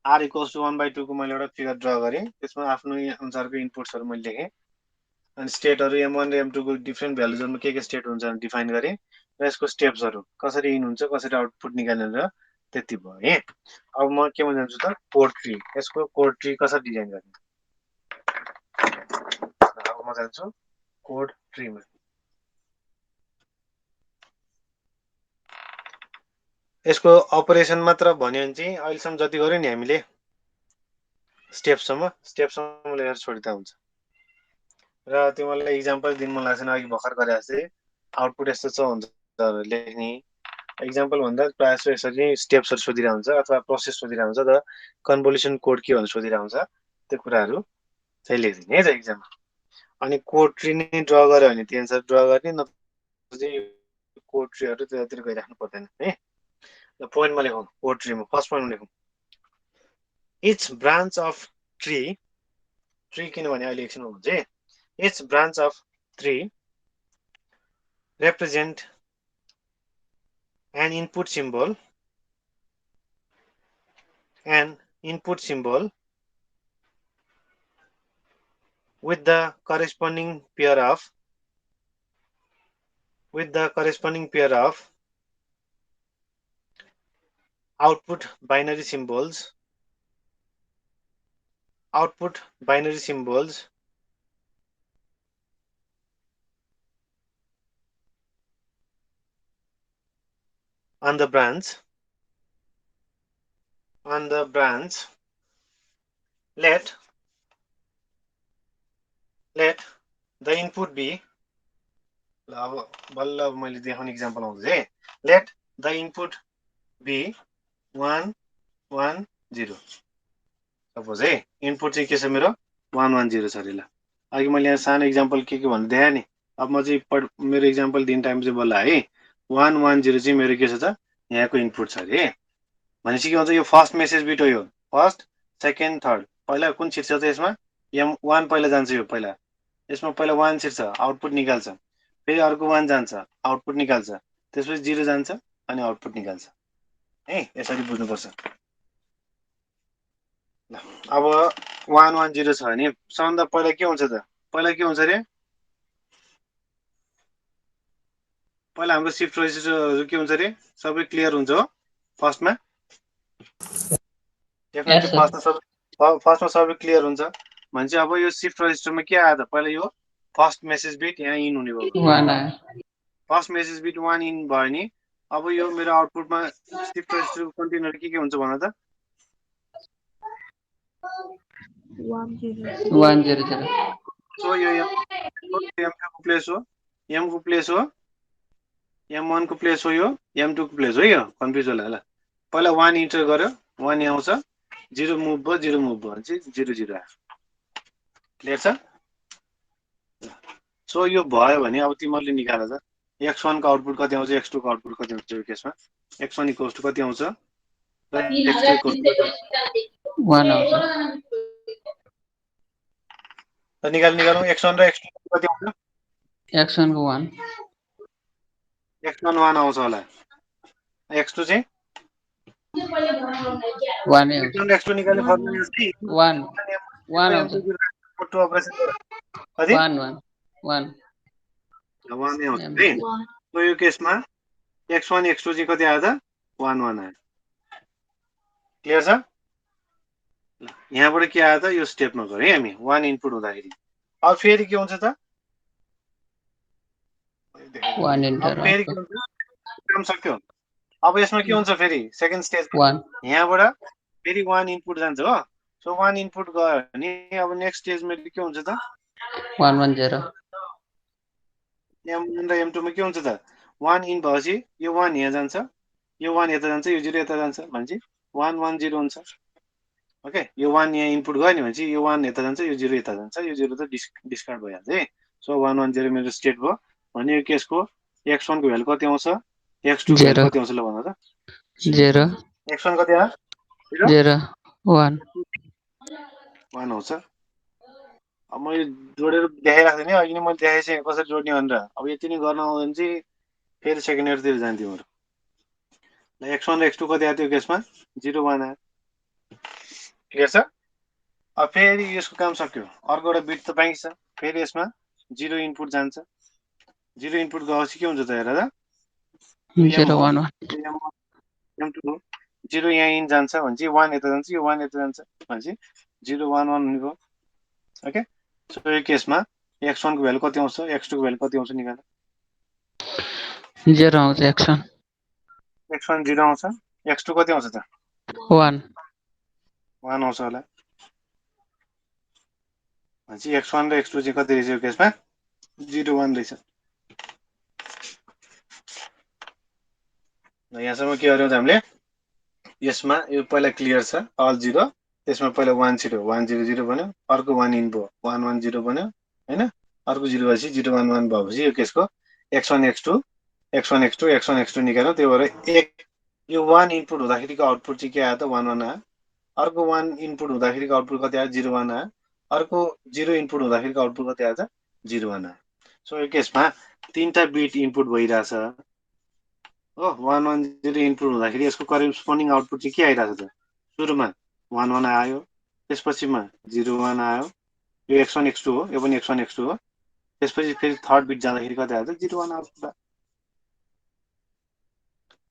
r इक्वल्स टु 1/2 को मैले एउटा फिगर ड्रा गरेँ त्यसमा आफ्नो अनुसारको इनपुट्सहरु मैले लेखेँ अनि स्टेटहरु m1 र m2 को डिफरेन्ट भ्यालुजहरुमा के स्टेट हुन्छ भने डिफाइन गरेँ र यसको स्टेप्सहरु कसरी इन हुन्छ कसरी आउटपुट निकाल्ने र त्यति भयो है अब म केमा जान्छु त कोड ट्री यसको कोड ट्री कसरी डिजाइन गर्ने अब म जान्छु कोड ट्रीमा यसको अपरेसन मात्र भन्यो भने चाहिँ अहिलेसम्म जति गर्यो नि हामीले स्टेपसम्म लिएर छोडिदा हुन्छ र तिमीलाई एक्जाम्पल दिन मन लाग्छ अघि भर्खर गरे जस्तै आउटपुट यस्तो छ हुन्छ लेख्ने एक्जाम्पल भन्दा प्रायः जस्तो यसरी स्टेप्सहरु सोधिरा हुन्छ अथवा प्रोसेस सोधिरा हुन्छ र कन्भोल्युसन कोड के भनेर सोधिरा हुन्छ त्यो कुराहरु चाहिँ लेख्दिने है त एक्जाममा अनि कोड ट्री नै ड्रा गर्यो भने त्यो अनुसार ड्रा गर्ने नत्र चाहिँ कोड ट्रीहरु त्यतातिर गइराख्नु पर्दैन है ल पोइन्टमा लेखौँ कोड ट्रीमा फर्स्ट पोइन्टमा लेखौँ each branch of tree किनभने अहिले एकछिन हुन्छ each branch of tree represent an input symbol with the corresponding pair of output binary symbols on the branch let the input be अब बल्ल मैले देखाउने एक्जाम्पल आउँछ है let the input be 1 1 0 suppose है इनपुट चाहिँ के छ मेरो 1 1 0 छ अरे ल अघि मैले यहाँ सानो इक्जाम्पल के भन्नु देखाएँ नि अब म चाहिँ मेरो इक्जाम्पल दिने टाइम चाहिँ बल्ल है 1 1 0 चाहिँ मेरो के छ त यहाँको इनपुट छ अरे भनेपछि के भन्छ यो फर्स्ट मेसेज बिट हो यो फर्स्ट सेकेन्ड थर्ड पहिला कुन छिर्छ त यसमा M1 पहिला जान्छ यो पहिला यसमा पहिला 1 छिर्छ आउटपुट निकाल्छ फेरि अर्को 1 जान्छ आउटपुट निकाल्छ त्यसपछि 0 जान्छ अनि आउटपुट निकाल्छ है यसरी बुझ्नुपर्छ अब 1 1 0 छ भने सबभन्दा पहिला के हुन्छ त पहिला के हुन्छ अरे पहिला हाम्रो शिफ्ट रजिस्टरहरू के हुन्छ अरे सबै क्लियर हुन्छ हो फर्स्टमा डेफिनेटली फर्स्टमा सबै क्लियर हुन्छ भनेपछि अब यो शिफ्ट रजिस्टरमा के आयो त पहिला यो फर्स्ट मेसेज बिट यहाँ इन हुने भयो 1 आयो फर्स्ट मेसेज बिट 1 इन भयो नि अब यो मेरो आउटपुटमा शिफ्ट रजिस्टरको कन्टेनर के हुन्छ भन त 1 0 100 सो यो M2 को प्लेस हो M को प्लेस हो M1 को प्लेस हो यो M2 को प्लेस हो यो कन्फ्युज होला ल पहिला 1 इन्टर गर्यो 1 यहाँ आउँछ 0 मुभ भयो 0 मुभ भयो भने चाहिँ 0 0 आयो क्लियर छ सो यो भयो भने अब तिमीहरूले निकाल त x1 को आउटपुट कति आउँछ x2 को आउटपुट कति आउँछ यो केसमा x1 इक्वल्स टु कति आउँछ र x2 इक्वल्स टु कति आउँछ 1 आउँछ त निकालौँ x1 र x2 कति आउँछ x1 को 1 x1 1 आउँछ होला x2 चाहिँ 1 आउँछ x1 र x2 निकाल्ने फर्मुला चाहिँ 1 1 आउँछ टु अपरेसन कति 1 1 1 1 नै आउँछ है सो यो केसमा x1 x2 चाहिँ कति आयो त 1 1 आयो क्लियर छ यहाँबाट के आयो त यो स्टेपमा गयो है हामी 1 इनपुट हुँदाखेरि अब फेरि के हुन्छ त 1 इन्टर अब फेरि के हुन्छ काम सक्यो अब यसमा के हुन्छ फेरि सेकेन्ड स्टेज 1 यहाँबाट फेरि 1 इनपुट जान्छ हो सो 1 इनपुट गयो भने अब नेक्स्ट स्टेजमा के हुन्छ त 1 1 0 M1 र M2 मा के हुन्छ त 1 इन भएपछि यो 1 यहाँ जान्छ यो 1 यता जान्छ यो 0 यता जान्छ भनेपछि 1 1 0 हुन्छ ओके यो 1 यहाँ इनपुट गयो नि भनेपछि यो 1 यता जान्छ यो 0 यता जान्छ यो 0 त डिस्कार्ड भइहाल्छ है सो 1 1 0 मेरो स्टेट भयो भने यो केसको x1 को भ्यालु कति आउँछ x2 को भ्यालु कति आउँछ ल भन त 0 x1 कति आयो 0 1 1 आउँछ अब मैले जोडेर देखाइराख्छु नि अघि नै मैले देखाएँ चाहिँ कसरी जोड्ने भनेर अब यति नै गर्न आउँदैन चाहिँ फेरि सेकेन्ड इयरतिर जान्थ्यो मेरो ल x1 र x2 कति आयो त्यो केसमा 0 1 आयो क्लियर छ अब फेरि यसको काम सक्यो अर्को एउटा बिट त बाँकी छ फेरि यसमा 0 इनपुट जान्छ 0 इनपुट गएपछि के हुन्छ त हेर त 0 1 M2 0 यहाँ इन जान्छ भनेपछि 1 यता जान्छ यो 1 यता जान्छ भनेपछि 0 1 1 हुने भयो ओके सो यो केसमा x1 को भ्यालु कति आउँछ x2 को भ्यालु कति आउँछ निकाल 0 आउँछ x1 x1 0 आउँछ x2 कति आउँछ त 1 1 आउँछ होला भनेपछि x1 र x2 चाहिँ कति रहेछ यो केसमा 0 1 रहेछ यहाँसम्म के गर्यौँ त हामीले यसमा यो पहिला क्लियर छ अल 0 त्यसमा पहिला 1 0 1 0 0 भन्यो अर्को 1 इन भयो 1 1 0 भन्यो हैन अर्को 0 भएपछि 0 1 1 भएपछि यो केसको x1 x2 x1 x2 x1 x2 निकाल्यो त्यही भएर एक यो 1 इनपुट हुँदाखेरिको आउटपुट चाहिँ के आयो त 1 1 आयो अर्को 1 इनपुट हुँदाखेरिको आउटपुट कति आयो 0 1 आयो अर्को 0 इनपुट हुँदाखेरिको आउटपुट कति आयो त 0 1 आयो सो यो केसमा तीनटा बिट इनपुट भइरहेछ हो 1 1 0 इनपुट हुँदाखेरि यसको करेस्पोन्डिङ आउटपुट चाहिँ के आइरहेछ त सुरुमा 1 1 आयो त्यसपछिमा 0 1 आयो यो x1 x2 हो यो पनि x1 x2 हो त्यसपछि फेरि थर्ड बिट जाँदाखेरि कति आयो त 0 1 आउटपुट आयो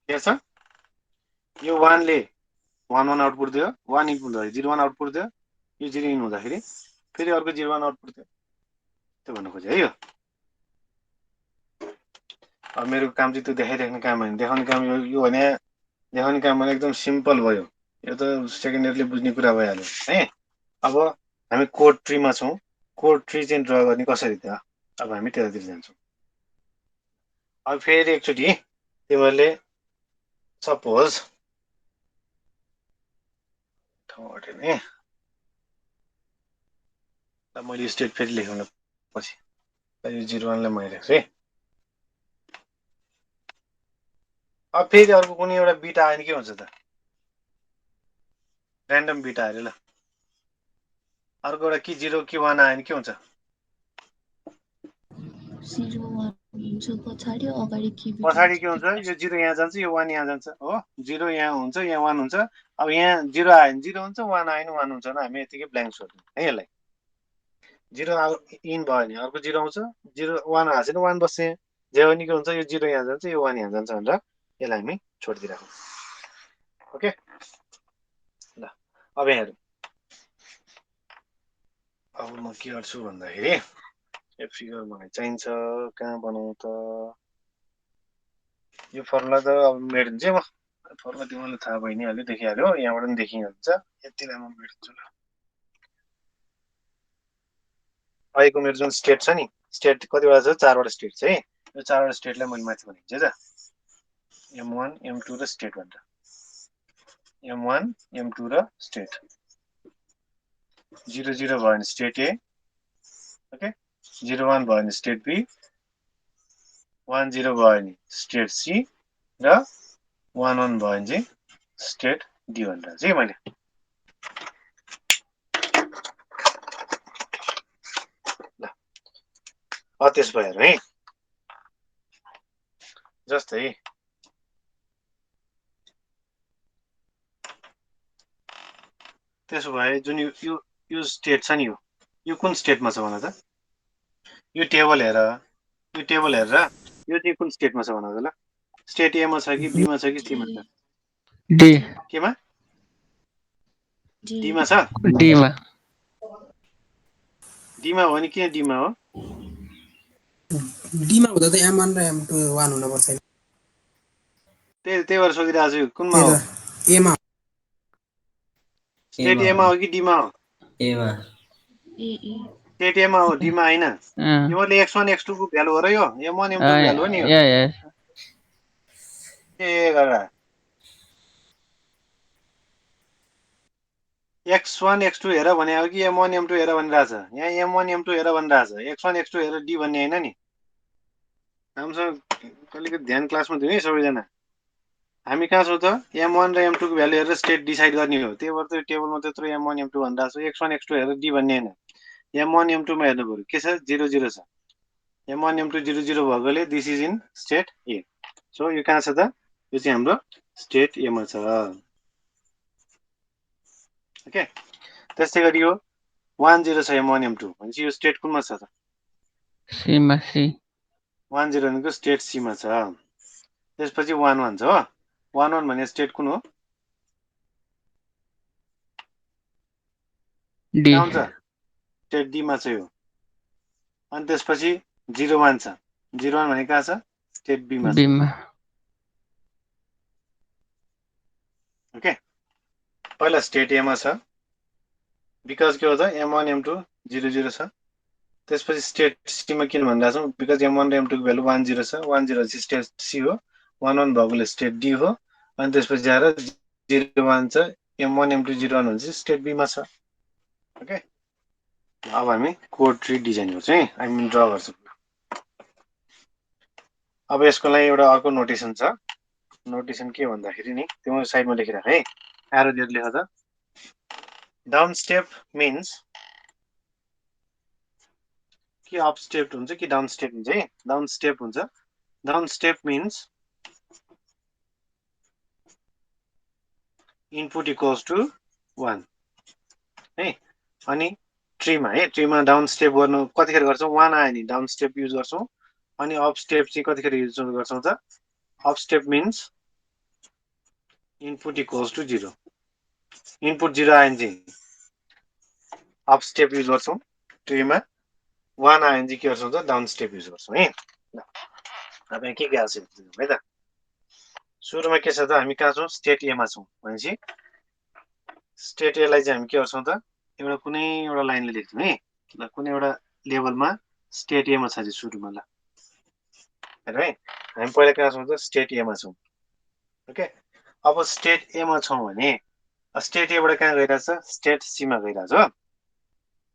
के छ यो 1 ले 1 1 आउटपुट दियो 1 इनपुट हुँदाखेरि 0 1 आउटपुट दियो यो 0 इन हुँदाखेरि फेरि अर्को 0 1 आउटपुट दियो त्यो भन्नु खोजेँ है यो अब मेरो काम चाहिँ त्यो देखाइराख्ने काम होइन देखाउने काम यो भने देखाउने काम भने एकदम सिम्पल भयो यो त सेकेन्ड इयरले बुझ्ने कुरा भइहाल्यो है अब हामी कोड ट्रीमा छौँ कोड ट्री चाहिँ ड्र गर्ने कसरी त अब हामी त्यतातिर जान्छौँ अब फेरि एकचोटि तिमीहरूले सपोज अटे नि ल मैले स्टेट फेरि लेख्नु पछि यो 01 लाई मैले लेख्छु है अब फेरि अर्को कुनै एउटा बिट आयो नि के हुन्छ त र्यान्डम बिट आयो ल अर्को एउटा कि 0 कि 1 आयो नि के हुन्छ 0 1 हुन्छ पछाडि अगाडि के बिट पछाडि के हुन्छ यो 0 यहाँ जान्छ यो 1 यहाँ जान्छ हो 0 यहाँ हुन्छ यहाँ 1 हुन्छ अब यहाँ 0 आयो भने 0 हुन्छ 1 आयो भने 1 हुन्छ हामी यतिकै ब्ल्याङ्क छोड्दिउँ है यसलाई 0 इन भयो भने अर्को 0 आउँछ 0 1 आएछ भने 1 बस्छ यहाँ जे पनि के हुन्छ यो 0 यहाँ जान्छ यो 1 यहाँ जान्छ भनेर यसलाई हामी छोडिदिइराखौँ ओके ल अब यहाँ हेरौँ अब म के गर्छु भन्दाखेरि यो फिगर मलाई चाहिन्छ कहाँ बनाउँ त यो फर्मुला त अब मेटिन्छ म फर्मुला तिमीलाई थाहा भयो नि अलि देखिहाल्यो यहाँबाट पनि देखिहाल्छ यतिलाई म मेटिन्छु ल अहिलेको मेरो जुन स्टेट छ नि स्टेट कतिवटा छ 4 वटा स्टेट छ है यो 4 वटा स्टेटलाई मैले माथि भनेको छु त m1 m2 र स्टेट भनेर m1 m2 र स्टेट 0 0 भयो भने स्टेट ए ओके 0 1 भयो भने स्टेट बी 1 0 भयो भने स्टेट सी र 1 1 भयो भने चाहिँ स्टेट डी भनेर चाहिँ मैले ल त्यसो भयो है जस्तै त्यसो भए जुन यो स्टेट छ नि यो कुन स्टेटमा छ भन त यो टेबल हेर यो चाहिँ कुन स्टेटमा छ भन त ल स्टेट ए मा छ कि बी मा छ कि सी मा छ डी केमा डी डी मा छ डी मा डी मा हो नि किन डी मा हो डीमा हुँदा त M1 र M2 1 हुन पर्छ त्यही भएर सोधिरहेको छु कुनमा हो ए मा स्टेट ए मा हो कि डी मा हो ए मा ए ए स्टेट ए मा हो डी मा हैन यो मतलब x1 x2 को भ्यालु हो र यो m1 m2 को भ्यालु हो नि यो ए गरा x1 x2 हेर भने हो कि m1 m2 हेर भनिरहेछ यहाँ m1 m2 हेर भनिरहेछ x1 x2 हेर d भन्ने हैन नि हामीसँग अलिकति ध्यान क्लासमा दिउँ है सबैजना हामी कहाँ छौँ त m1 र m2 को भ्यालु हेरेर स्टेट डिसाइड गर्ने हो त्यही भएर त टेबलमा त्यत्रो m1 m2 भनिरहेको छ x1 x2 हेरेर d भन्ने हैन m1 m2 मा हेर्नु पर्यो के छ 0 0 छ m1 m2 0 0 भएकोले this is in state A so यो कहाँ छ त यो चाहिँ हाम्रो स्टेट ए मा छ ओके त्यस्तै गरी यो 1 0 छ m1 m2 भनेपछि यो स्टेट कुनमा छ त सी मा सी 1 0 भनेको स्टेट सी मा छ त्यसपछि 1 1 छ हो 1 1 भने स्टेट कुन हो डी कहाँ हुन्छ स्टेट डी मा छ यो अनि त्यसपछि 0 1 छ 0 1 भने कहाँ छ स्टेट बी मा छ ओके पहिला स्टेट ए मा छ बिकज के हो त m1 m2 0 0 छ त्यसपछि स्टेट सी मा किन भनिरहेको छौँ बिकज m1 र m2 को भ्यालु 1 0 छ 1 0 चाहिँ स्टेट सी हो 1 1 भएकोले स्टेट डी हो अनि त्यसपछि आएर 0 1 छ m1 m2 0 1 भने चाहिँ स्टेट बी मा छ ओके अब हामी कोड ट्री डिजाइन गर्छौँ है हामी ड्रा गर्छौँ अब यसको लागि एउटा अर्को नोटेसन छ नोटेसन के भन्दाखेरि नि त्यो साइडमा लेखिराख है एरो दिएर लेख त डाउन स्टेप मिन्स कि अप स्टेप हुन्छ कि डाउन स्टेप हुन्छ है डाउन स्टेप हुन्छ down step means input equals to 1 है अनि ट्रीमा डाउन स्टेप गर्नु कतिखेर गर्छौँ 1 आयो नि डाउन स्टेप युज गर्छौँ अनि अप स्टेप चाहिँ कतिखेर युज गर्छौँ त up step means input equals to 0 input 0 आयो भने चाहिँ अप स्टेप युज गर्छौँ ट्रीमा 1 आयो भने चाहिँ के गर्छौँ त डाउन स्टेप युज गर्छौँ है ल अब यहाँ के आएको छ है त सुरुमा के छ त हामी कहाँ छौँ स्टेट ए मा छौँ भनेपछि स्टेट ए लाई चाहिँ हामी के गर्छौँ त एउटा कुनै एउटा लाइनले लेख्छौँ है ल कुनै एउटा लेभलमा स्टेट ए मा छ चाहिँ सुरुमा ल हेर है हामी पहिला कहाँ छौँ त स्टेट ए मा छौँ ओके अब स्टेट ए मा छौँ भने स्टेट एबाट कहाँ गइरहेछ स्टेट सी मा गइरहेछ हो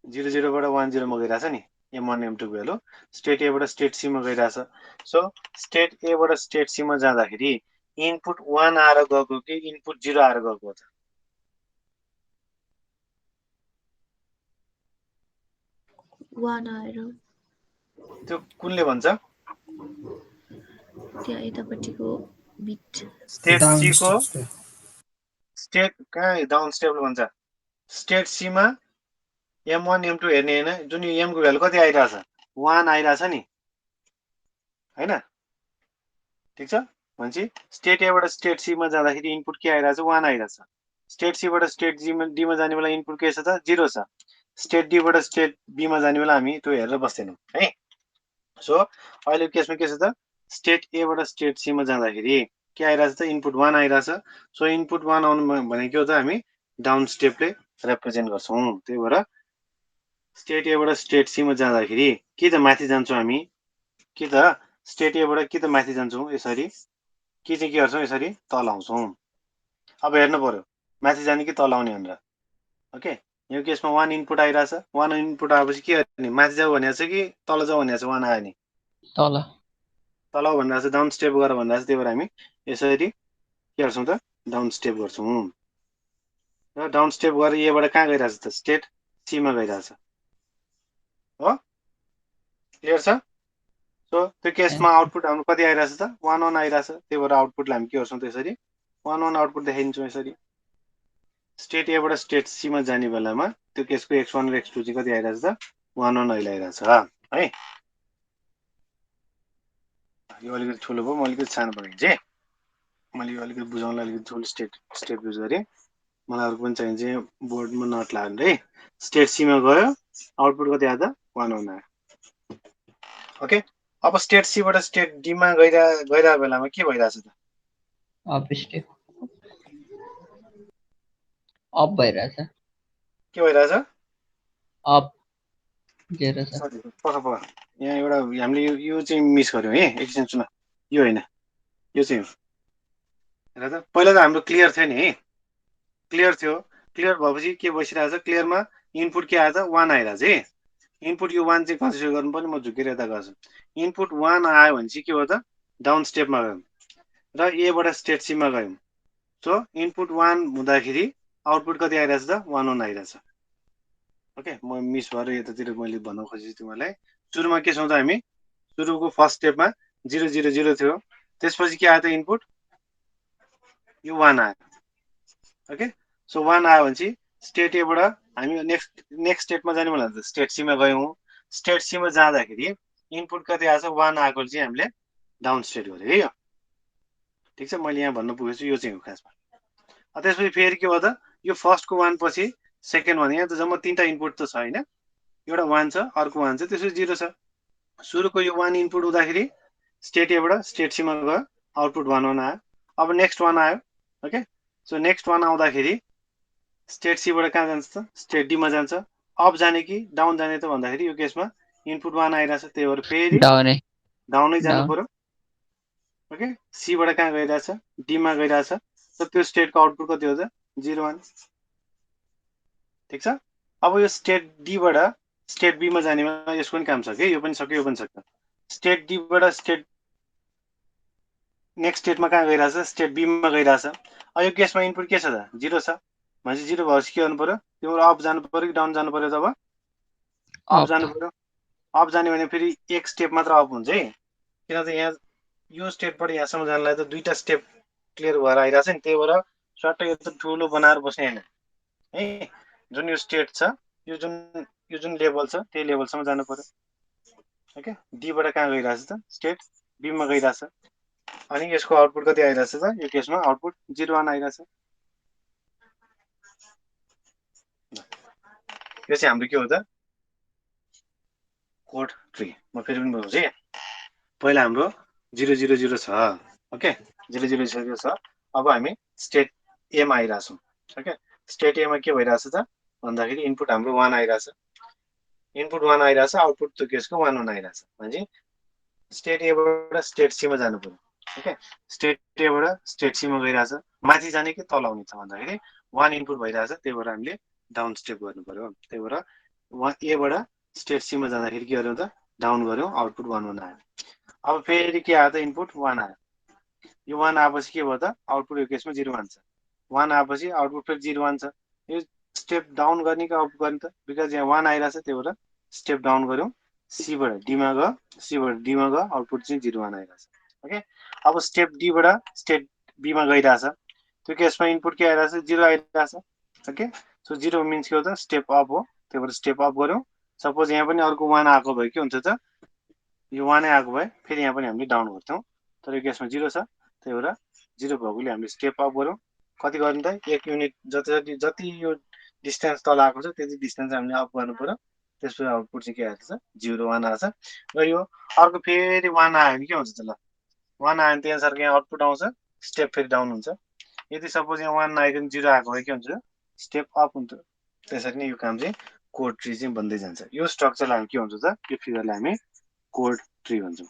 00 बाट 10 मा गइरहेछ नि m1 m2 को भ्यालु स्टेट एबाट स्टेट सी मा गइरहेछ सो स्टेट एबाट स्टेट सी मा जाँदाखेरि इनपुट 1 आएर गएको कि इनपुट 0 आएर गएको हो त 1 आएर त्यो कुनले भन्छ त्यहाँ यतापट्टिको बिट स्टेट डाउन सी को स्टेप स्टेट कहाँ डाउन स्टेपले भन्छ स्टेट सी मा m1 m2 हेर्ने हैन जुन यो m को भ्यालु कति आइराछ 1 आइराछ नि हैन ठीक छ भनेपछि स्टेट ए बाट स्टेट सी मा जाँदाखेरि इनपुट के आइराछ 1 आइराछ स्टेट सी बाट स्टेट डी मा जाने बेला इनपुट के छ त 0 छ स्टेट डी बाट स्टेट बी मा जाने बेला हामी त्यो हेरेर बस्दैनौं है सो अहिले केसमा के छ त स्टेट ए बाट स्टेट सी मा जाँदाखेरि के आइराछ त इनपुट 1 आइराछ सो इनपुट 1 आउनु भनेको के हो त हामी डाउन स्टेपले रिप्रेजेन्ट गर्छौं त्यही भएर स्टेट ए बाट स्टेट सी मा जाँदाखेरि के त माथि जान्छौं हामी के त स्टेट ए बाट के त माथि जान्छौं यसरी के चाहिँ के गर्छौं यसरी तल आउँछौं अब हेर्नु पर्यो माथि जाने कि तल आउने भनेर ओके यो केसमा 1 इनपुट आइराछ 1 इनपुट आएपछि के गर्ने माथि जाऊ भनेको छ कि तल जाऊ भनेको छ 1 आयो नि तल तल भनेर चाहिँ डाउन स्टेप गर भनेर चाहिँ त्यही भएर हामी यसरी के गर्छौं त डाउन स्टेप गर्छौं र डाउन स्टेप गरेर ए बाट कहाँ गइराछ त स्टेट सी मा गइराछ हो क्लियर छ सो त्यो केसमा आउटपुट हाम्रो कति आइराछ त 1 1 आइराछ त्यही भएर आउटपुटलाई हामी के गर्छौं त्यसरी 1 1 आउटपुट देखाइदिन्छौं यसरी स्टेट ए बाट स्टेट सी मा जाने बेलामा त्यो केसको x1 र x2 चाहिँ कति आइराछ त 1 1 अहिले आइराछ है यो अलिकति ठुलो भयो म अलिकति सानो बनाइदिन्छु है मैले यो अलिकति बुझाउनलाई अलिकति ठुलो स्टेप युज गरेँ मलाई अर्को पनि चाहिन्छ बोर्डमा नट लाग्यो है स्टेट सी मा गयो आउटपुट कति आयो त 1 1 आयो ओके अब स्टेट सी बाट स्टेट डी मा गइरा बेलामा के भइराछ त अप स्टेप अप भइरहेछ के भइराछ अप 0 छ सरी पख यहाँ एउटा हामीले यो चाहिँ मिस गर्यौं है एकछिन सुन यो हैन यो चाहिँ हो हेर त पहिला त हाम्रो क्लियर थियो नि है क्लियर थियो क्लियर भएपछि के भइसरहेछ क्लियरमा इनपुट के आयो त 1 आइराछ है इनपुट यो 1 चाहिँ कन्सिडर गर्नुपर्ने म झुकेर यता गर्छु इनपुट 1 आयो भने चाहिँ के हो त डाउन स्टेपमा गयौं र ए बाट स्टेट सी मा गयौं सो इनपुट 1 हुँदाखेरि आउटपुट कति आइराछ त 1 1 आइराछ ओके म मिस भएर यतातिर मैले भन्न खोजेछु तिमीलाई सुरुमा के छौं त हामी सुरुको फर्स्ट स्टेपमा 0 0 0 थियो त्यसपछि के आयो त इनपुट यो 1 आयो ओके सो 1 आयो भने स्टेट ए बाट हामी नेक्स्ट स्टेटमा जाने बेला स्टेट सी मा गयौं स्टेट सी मा जाँदाखेरि इनपुट कति आछ 1 आएको चाहिँ हामीले डाउन स्टेट गर्यो है यो ठीक छ मैले यहाँ भन्न पुगेछु यो चाहिँ हो खासमा त्यसपछि फेरि के भयो त यो फर्स्टको 1 पछि सेकेन्ड 1 यहाँ त जम्मा तीनटा इनपुट त छ हैन एउटा 1 छ अर्को 1 छ त्यसपछि 0 छ सुरुको यो 1 इनपुट हुँदाखेरि स्टेट ए बाट स्टेट सी मा गयो आउटपुट 1 1 आयो अब नेक्स्ट 1 आयो ओके सो नेक्स्ट 1 आउँदाखेरि स्टेट सी बाट कहाँ जान्छ त स्टेट डी मा जान्छ अप जाने कि डाउन जाने त भन्दाखेरि यो केसमा इनपुट 1 आइराछ त्यही भएर फेरि डाउनै जानु पर्यो ओके सी बाट कहाँ गइराछ डी मा गइराछ त त्यो स्टेटको आउटपुट कति हो त 0 1 ठीक छ अब यो स्टेट डी बाट स्टेट बी मा जानेमा यसको पनि काम छ के यो पनि सक्यो यो पनि सक्यो स्टेट डी बाट स्टेट नेक्स्ट स्टेटमा कहाँ गइराछ स्टेट बी मा गइराछ अब यो केसमा इनपुट के छ त 0 छ भनेपछि 0 भएपछि के गर्नु पर्यो तिम्रो अप जानु पर्यो कि डाउन जानु पर्यो तब अप जानु पर्यो अप जाने भने फेरि एक स्टेप मात्र अप हुन्छ है किन त यहाँ यो स्टेटबाट यहाँसम्म जानलाई त दुईटा स्टेप क्लियर भएर आइराछ नि त्यही भएर सर्ट यो त ठुलो बनाएर बस्ने हैन है जुन यो स्टेट छ यो जुन लेभल छ त्यही लेभलसम्म जानु पर्यो ओके डी बाट कहाँ गइराछ त स्टेट बी मा गइराछ अनि यसको आउटपुट कति आइराछ त यो केसमा आउटपुट 0 1 आइराछ यो चाहिँ हाम्रो के हो त कोड ट्री म फेरि पनि बुझाउँछु है पहिला हाम्रो 0 0 0 छ ओके 0 0 0 छ अब हामी स्टेट ए मा आइराछौं ओके स्टेट ए मा के भइराछ त भन्दाखेरि इनपुट हाम्रो 1 आइराछ इनपुट 1 आइराछ आउटपुट त्यो केसको 1 1 आइराछ भनेपछि स्टेट ए बाट स्टेट सी मा जानु पर्यो ओके स्टेट एबाट स्टेट सीमा गइरहेछ माथि जाने कि तल आउने छ भन्दाखेरि 1 इनपुट भइरहेछ त्यही भएर हामीले डाउन स्टेप गर्नु पर्यो त्यही भएर एबाट स्टेट सीमा जाँदाखेरि के गर्यौं त डाउन गर्यौं आउटपुट 1 1 आयो अब फेरि के आयो त इनपुट 1 आयो यो 1 आएपछि के भयो त आउटपुट यो केसमा 0 1 छ 1 आएपछि आउटपुट फेरि 0 1 छ यो स्टेप डाउन गर्ने कि अप गर्ने त बिकज यहाँ 1 आइरहेछ त्यही भएर स्टेप डाउन गर्यौं सी बाट डी मा गयो सी बाट डी मा गयो आउटपुट चाहिँ 0 1 आइरहेछ ओके अब स्टेप डी बाट स्टेप बी मा गइरहेछ त्यो केसमा इनपुट के आइरहेछ 0 आइरहेछ ओके सो 0 मिन्स के हो त स्टेप अप हो त्यही भएर स्टेप अप गर्यौं सपोज यहाँ पनि अर्को 1 आएको भए के हुन्छ त यो 1 नै आएको भए फेरि यहाँ पनि हामीले डाउन गर्थ्यौं तर यो केसमा 0 छ त्यही भएर 0 भएकोले हामीले स्टेप अप गर्यौं कति गर्ने त 1 युनिट जति यो डिस्टेन्स तल आएको छ त्यति डिस्टेन्स हामीले अप गर्नु पर्यो त्यसपछि आउटपुट चाहिँ के आएको छ 0 1 आएछ र यो अर्को फेरि 1 आयो भने के हुन्छ त ल 1 आयो भने त्यही अनुसारको यहाँ आउटपुट आउँछ स्टेप फेरि डाउन हुन्छ यदि सपोज यहाँ 1 आइकन 0 आएको भए के हुन्छ स्टेप अप हुन्छ त्यसरी नै यो काम चाहिँ कोड ट्री चाहिँ बन्दै जान्छ यो स्ट्रक्चरलाई हामी के भन्छौँ त यो फिगरलाई हामी कोड ट्री भन्छौँ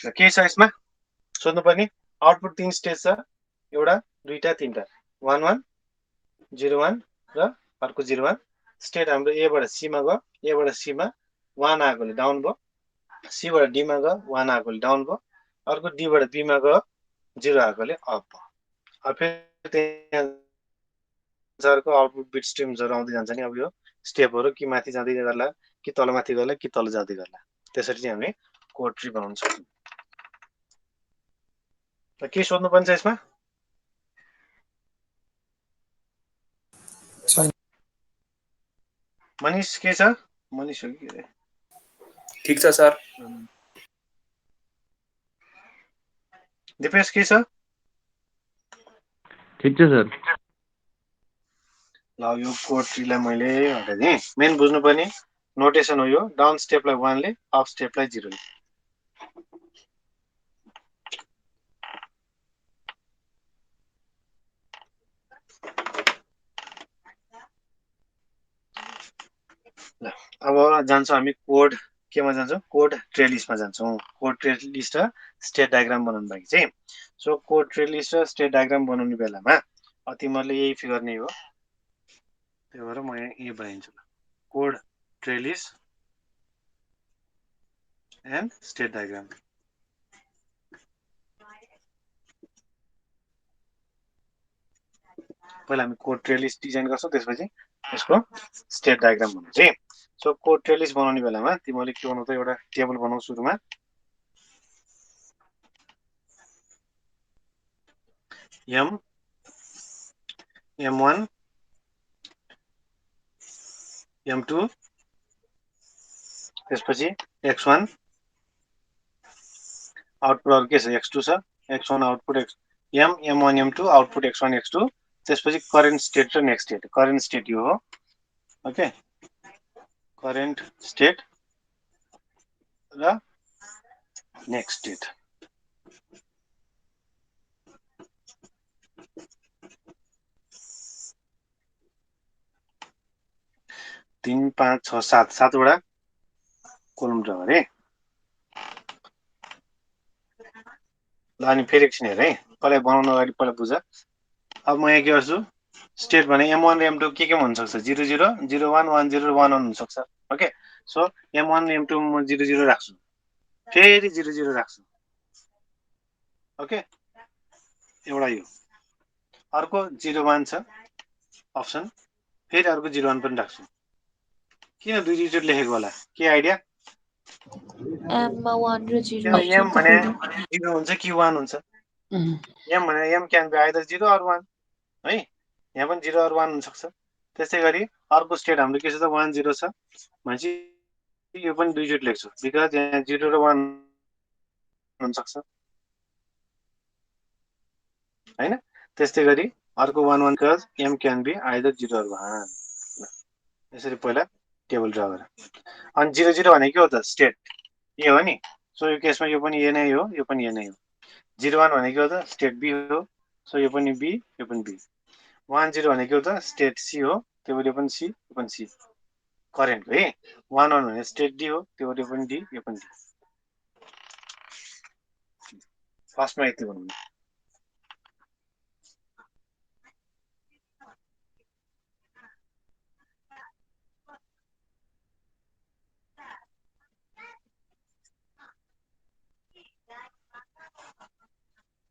र के छ यसमा सोध्नुपर्ने आउटपुट 3 स्टेज छ एउटा दुईटा तीनटा 1 1 0 1 र अर्को 0 1 स्टेट हाम्रो ए बाट सी मा गयो ए बाट सी मा 1 आएकोले डाउन भयो सी बाट डी मा गयो 1 आएकोले डाउन भयो अर्को डी बाट बी मा गयो 0 आएकोले अप भयो अब फेरि त्यहाँको आउटपुट बिट स्ट्रिम्सहरु आउँदै जान्छ नि अब यो स्टेपहरु कि माथि जाँदै गर्ला कि तल माथि गर्ला कि तल जाँदै गर्ला त्यसरी चाहिँ हामीले कोड ट्री बनाउन सक्छौं त के सोध्नु पर्छ यसमा छैन मनिष के छ मनिष हो कि ठीक छ सर दिपेश के छ ठीक छ सर ल यो कोड ट्रीलाई मैले हटाइदिएँ मेन बुझ्नुपर्ने नोटेसन हो यो डाउन स्टेपलाई 1 ले अप स्टेपलाई 0 ले ल अब जान्छौं हामी कोड केमा जान्छौं कोड ट्री लिस्टमा जान्छौं कोड ट्री लिस्ट र स्टेट डायग्राम बनाउनु लागि चाहिँ सो कोड ट्री लिस्ट र स्टेट डायग्राम बनाउने बेलामा तिमीहरुले यही फिगर नै हो त्यही भएर म यहाँ ए बनाइन्छु code tree list and state diagram पहिला हामी कोड ट्री लिस्ट डिजाइन गर्छौं त्यसपछि यसको स्टेट डायग्राम बनाउँछ है सो कोड ट्री लिस्ट बनाउने बेलामा तिमीले के बनाउँछ एउटा टेबल बनाऊ सुरुमा m m1 m2 त्यसपछि x1 आउटपुट के छ x2 छ x1 output m1 m2 output x1 x2 त्यसपछि करेन्ट स्टेट र नेक्स्ट स्टेट करेन्ट स्टेट यो हो ओके करेन्ट स्टेट र नेक्स्ट स्टेट तीन 5 6 7 7वटा कोलम ड्रा गरे ल अनि फेरि एकछिन हेर है पहिला बनाउन अगाडि पहिला बुझ अब म यहाँ के गर्छु स्टेट भने m1 र m2 के हुन सक्छ 0 0 0 1 1 0 1 1 हुन सक्छ ओके सो m1 m2 म 0 0 राख्छु फेरि 0 0 राख्छु ओके एउटा यो अर्को 0 1 छ अप्सन फेरि अर्को 0 1 पनि राख्छु किन दुई डिजिट लेखेको होला के आइडिया m मा 1 र 0 m भने 0 हुन्छ कि 1 हुन्छ m भने m can be either 0 or 1 है यहाँ पनि 0 अर 1 हुन सक्छ त्यसै गरी अर्को स्टेट हाम्रो के छ त 1 0 छ भनेपछि यो पनि दुई डिजिट लेख्छु बिकज यहाँ 0 र 1 हुन सक्छ हैन त्यस्तै गरी अर्को 1 1 because m can be either 0 or 1 यसरी पहिला टेबल ड्रा गर अनि 0 0 भने के हो त स्टेट ए हो नि सो यो केसमा यो पनि ए नै हो यो पनि ए नै हो 0 1 भने के हो त स्टेट बी हो सो यो पनि बी यो पनि बी 1 0 भने के हो त स्टेट सी हो त्यो पनि सी यो पनि सी करेन्ट है 1 1 भने स्टेट डी हो त्यो पनि डी यो पनि डी फर्स्टमा यति भन्नु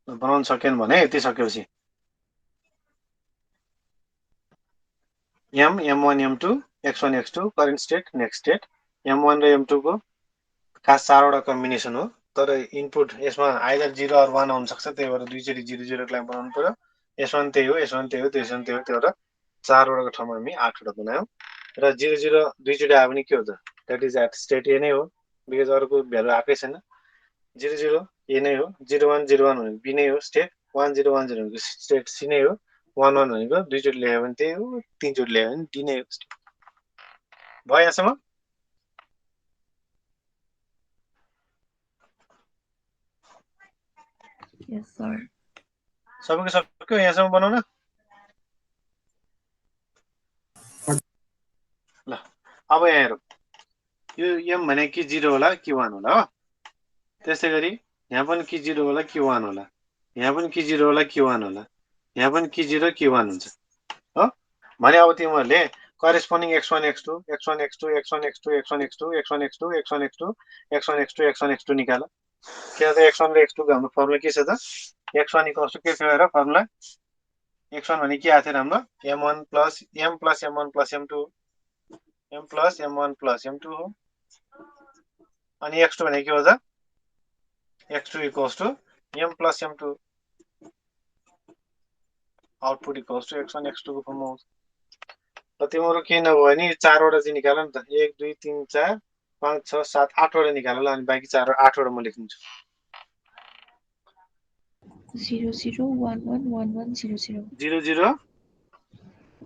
बनाउन सकेन भने यति सकेपछि m1 m2 x1 x2 current state next state m1 र m2 को खास 4 वटा कम्बिनेसन हो तर इनपुट यसमा आइदर 0 अर 1 आउन सक्छ त्यही भएर दुईचोटी 0 0 लाई बनाउनु पर्यो s1 त्यही हो s1 त्यही हो s1 त्यही हो त्यही भएर 4 वटाको ठाउँमा हामी 8 वटा बनायौं र 0 0 दुईचोटी आयो भने के हो त that is at state A नै हो बिकज अरुको भ्यालु आकै छैन 0 0 ए नै हो 0 1 0 1 भनेको बी नै हो स्टेट 1 0 1 0 भनेको स्टेट सी नै हो 1 1 भनेको दुईचोटी ल्यायो भने त्यही हो तीनचोटी ल्यायो भने डी नै हो भयो यहाँसम्म Yes, sir. सबैको सक्यो यहाँसम्म बनाउन ल अब यहाँ हेरौँ यो m भने कि 0 होला कि 1 होला हो त्यसै गरी यहाँ पनि कि 0 होला कि 1 होला यहाँ पनि कि 0 होला कि 1 होला यहाँ पनि कि 0 कि 1 हुन्छ हो भने अब तिमीहरूले corresponding x1 x2 x1 x2 x1 x2 x1 x2 x1 x2 x1 x2 x1 x2 x1 x2 निकाल किन त x1 र x2 को हाम्रो फर्मुला के छ त x1 के थियो हेर फर्मुला x1 भने के आथ्यो हाम्रो m1 plus m plus m1 plus m2 m plus m1 plus m2 हो अनि x2 भने के हो त x2 equals to m plus m2 output equals to x1 x2 को फर्ममा आउँछ र तिम्रो के नभयो भने 4 वटा चाहिँ निकाल नि त 1 2 3 4 5 6 7 8 वटा निकाल ल अनि बाँकी 4 8 वटा म लेखिदिन्छु 0 0 1 1 1 1 0 0 0 0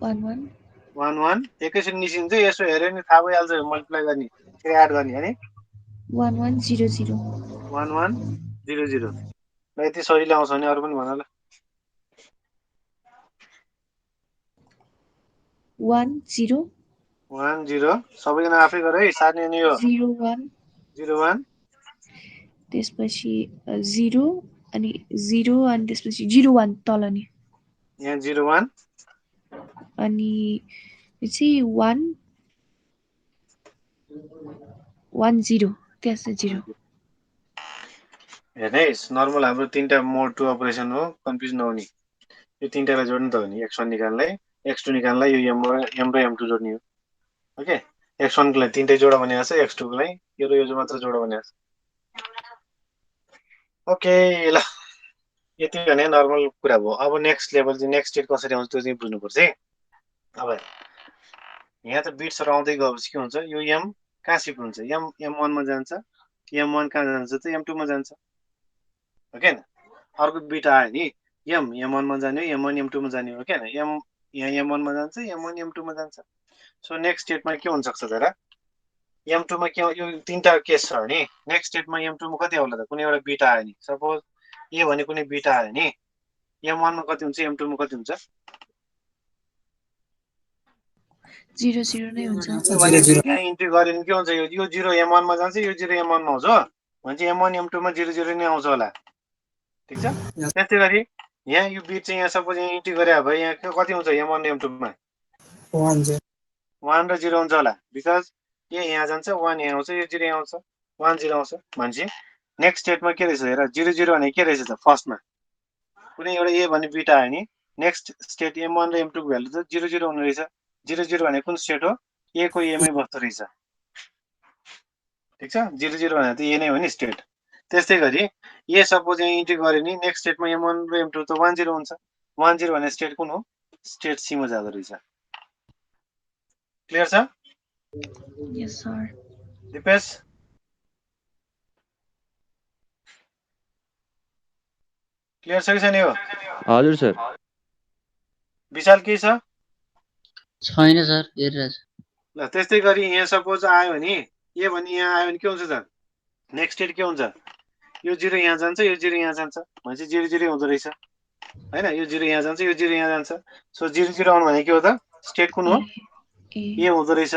1 1 1 1 एकैछिन निस्किन्छ यसो हेर्यो नि थाहा भइहाल्छ मल्टिप्लाई गर्ने फेरि एड गर्ने अनि 1 1 0 0 1 1 0 0 ल यति सजिलो आउँछ भने अरु पनि भन ल 1 0 1 0 सबैजना आफै गर है सार्ने नि यो 0 1 0 1 त्यसपछि 0 अनि 0 अनि त्यसपछि 0 1 तल नि यहाँ 0 1 अनि चाहिँ 1 1 0 त्यसै 0 हेर्नु है नर्मल हाम्रो तीनटा मोड 2 अपरेसन हो कन्फ्युज नहुने यो तीनटालाई जोड्नु त हो नि x1 निकाल्नलाई x2 निकाल्नलाई यो m र m2 जोड्ने हो ओके x1 को लागि तीनटै जोडा भनेको छ x2 को लागि यो र यो मात्र जोडा भनेको छ ओके ल यति भने नर्मल कुरा भयो अब नेक्स्ट लेभल चाहिँ नेक्स्ट स्टेट कसरी आउँछ त्यो चाहिँ बुझ्नुपर्छ है अब यहाँ त बिट्सहरु आउँदै गएपछि के हुन्छ यो m कहाँ सिफ्ट हुन्छ m1 मा जान्छ m1 कहाँ जान्छ त m2 मा जान्छ ओके अर्को बिट आयो नि m1 मा जाने m1 m2 मा जाने हो के m यहाँ m1 मा जान्छ m1 m2 मा जान्छ सो नेक्स्ट स्टेटमा के हुन सक्छ जरा m2 मा के यो तीनटा केस छ नि नेक्स्ट स्टेटमा m2 मा कति आउला त कुनै एउटा बिट आयो नि सपोज a भने कुनै बिट आयो नि m1 मा कति हुन्छ m2 मा कति हुन्छ 0 0 नै हुन्छ भने यहाँ इन्ट्री गर्यो भने के हुन्छ यो 0 m1 मा जान्छ यो 0 m1 मा आउँछ भने चाहिँ m1 m2 मा 0 0 नै आउँछ होला ठीक छ त्यसै गरी यहाँ यो बिट चाहिँ यहाँ सपोज यहाँ इन्ट्री गरे भए यहाँ कति हुन्छ m1 र m2 मा 1 0 1 र 0 हुन्छ होला बिकज ए यहाँ जान्छ 1 यहाँ आउँछ यो 0 यहाँ आउँछ 1 0 आउँछ भनेपछि नेक्स्ट स्टेटमा के रहेछ हेर 0 0 भने के रहेछ त फर्स्टमा कुनै एउटा ए भन्ने बिट आयो नि नेक्स्ट स्टेट m1 र m2 को भ्यालु त 0 0 हुने रहेछ 0 0 भने कुन स्टेट हो ए को ए मै बस्दो रहेछ ठीक छ 0 0 भने त ए नै हो नि स्टेट त्यस्तै गरी ए सपोज यहाँ इन्ट्री गर्यो नि नेक्स्ट स्टेटमा m1 र m2 त 1 0 हुन्छ 1 0 भने स्टेट कुन हो स्टेट सी मा जाँदो रहेछ क्लियर छ यस सर दिपेश क्लियर छ कि छैन यो हजुर सर विशाल के छ छैन सर हेरिरहेछ ल त्यस्तै गरी यहाँ सपोज आयो भने ए भने यहाँ आयो भने के हुन्छ त नेक्स्ट स्टेट के हुन्छ यो 0 यहाँ जान्छ यो 0 यहाँ जान्छ भनेपछि 0 0 हुँदो रहेछ हैन यो 0 यहाँ जान्छ यो 0 यहाँ जान्छ सो 0 0 आउनु भने के हो त स्टेट कुन हो ए ए हुँदो रहेछ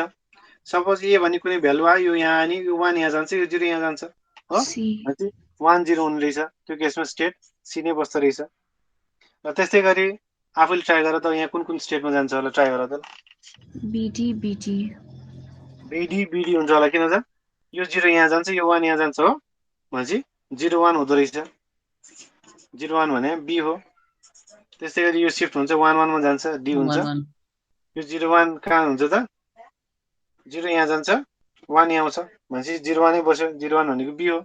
सपोज ए भन्ने कुनै भ्यालु आयो यो यहाँ आयो यो 1 यहाँ जान्छ यो 0 यहाँ जान्छ हो सी 1 0 हुने रहेछ त्यो केसमा स्टेट सी नै बस्दो रहेछ र त्यस्तै गरी आफूले ट्राई गर त यहाँ कुन कुन स्टेटमा जान्छ होला ट्राई गर त बीडी बीडी बिडी बिडी हुन्छ होला किन त यो 0 यहाँ जान्छ यो 1 यहाँ जान्छ हो भनेपछि 0 1 हुँदो रहेछ 0 1 भने बी हो त्यस्तै गरी यो शिफ्ट हुन्छ 1 1 मा जान्छ डी हुन्छ 1 1 यो 0 1 कहाँ हुन्छ त 0 यहाँ जान्छ 1 यहाँ आउँछ भनेपछि 0 1 नै बस्यो 0 1 भनेको बी हो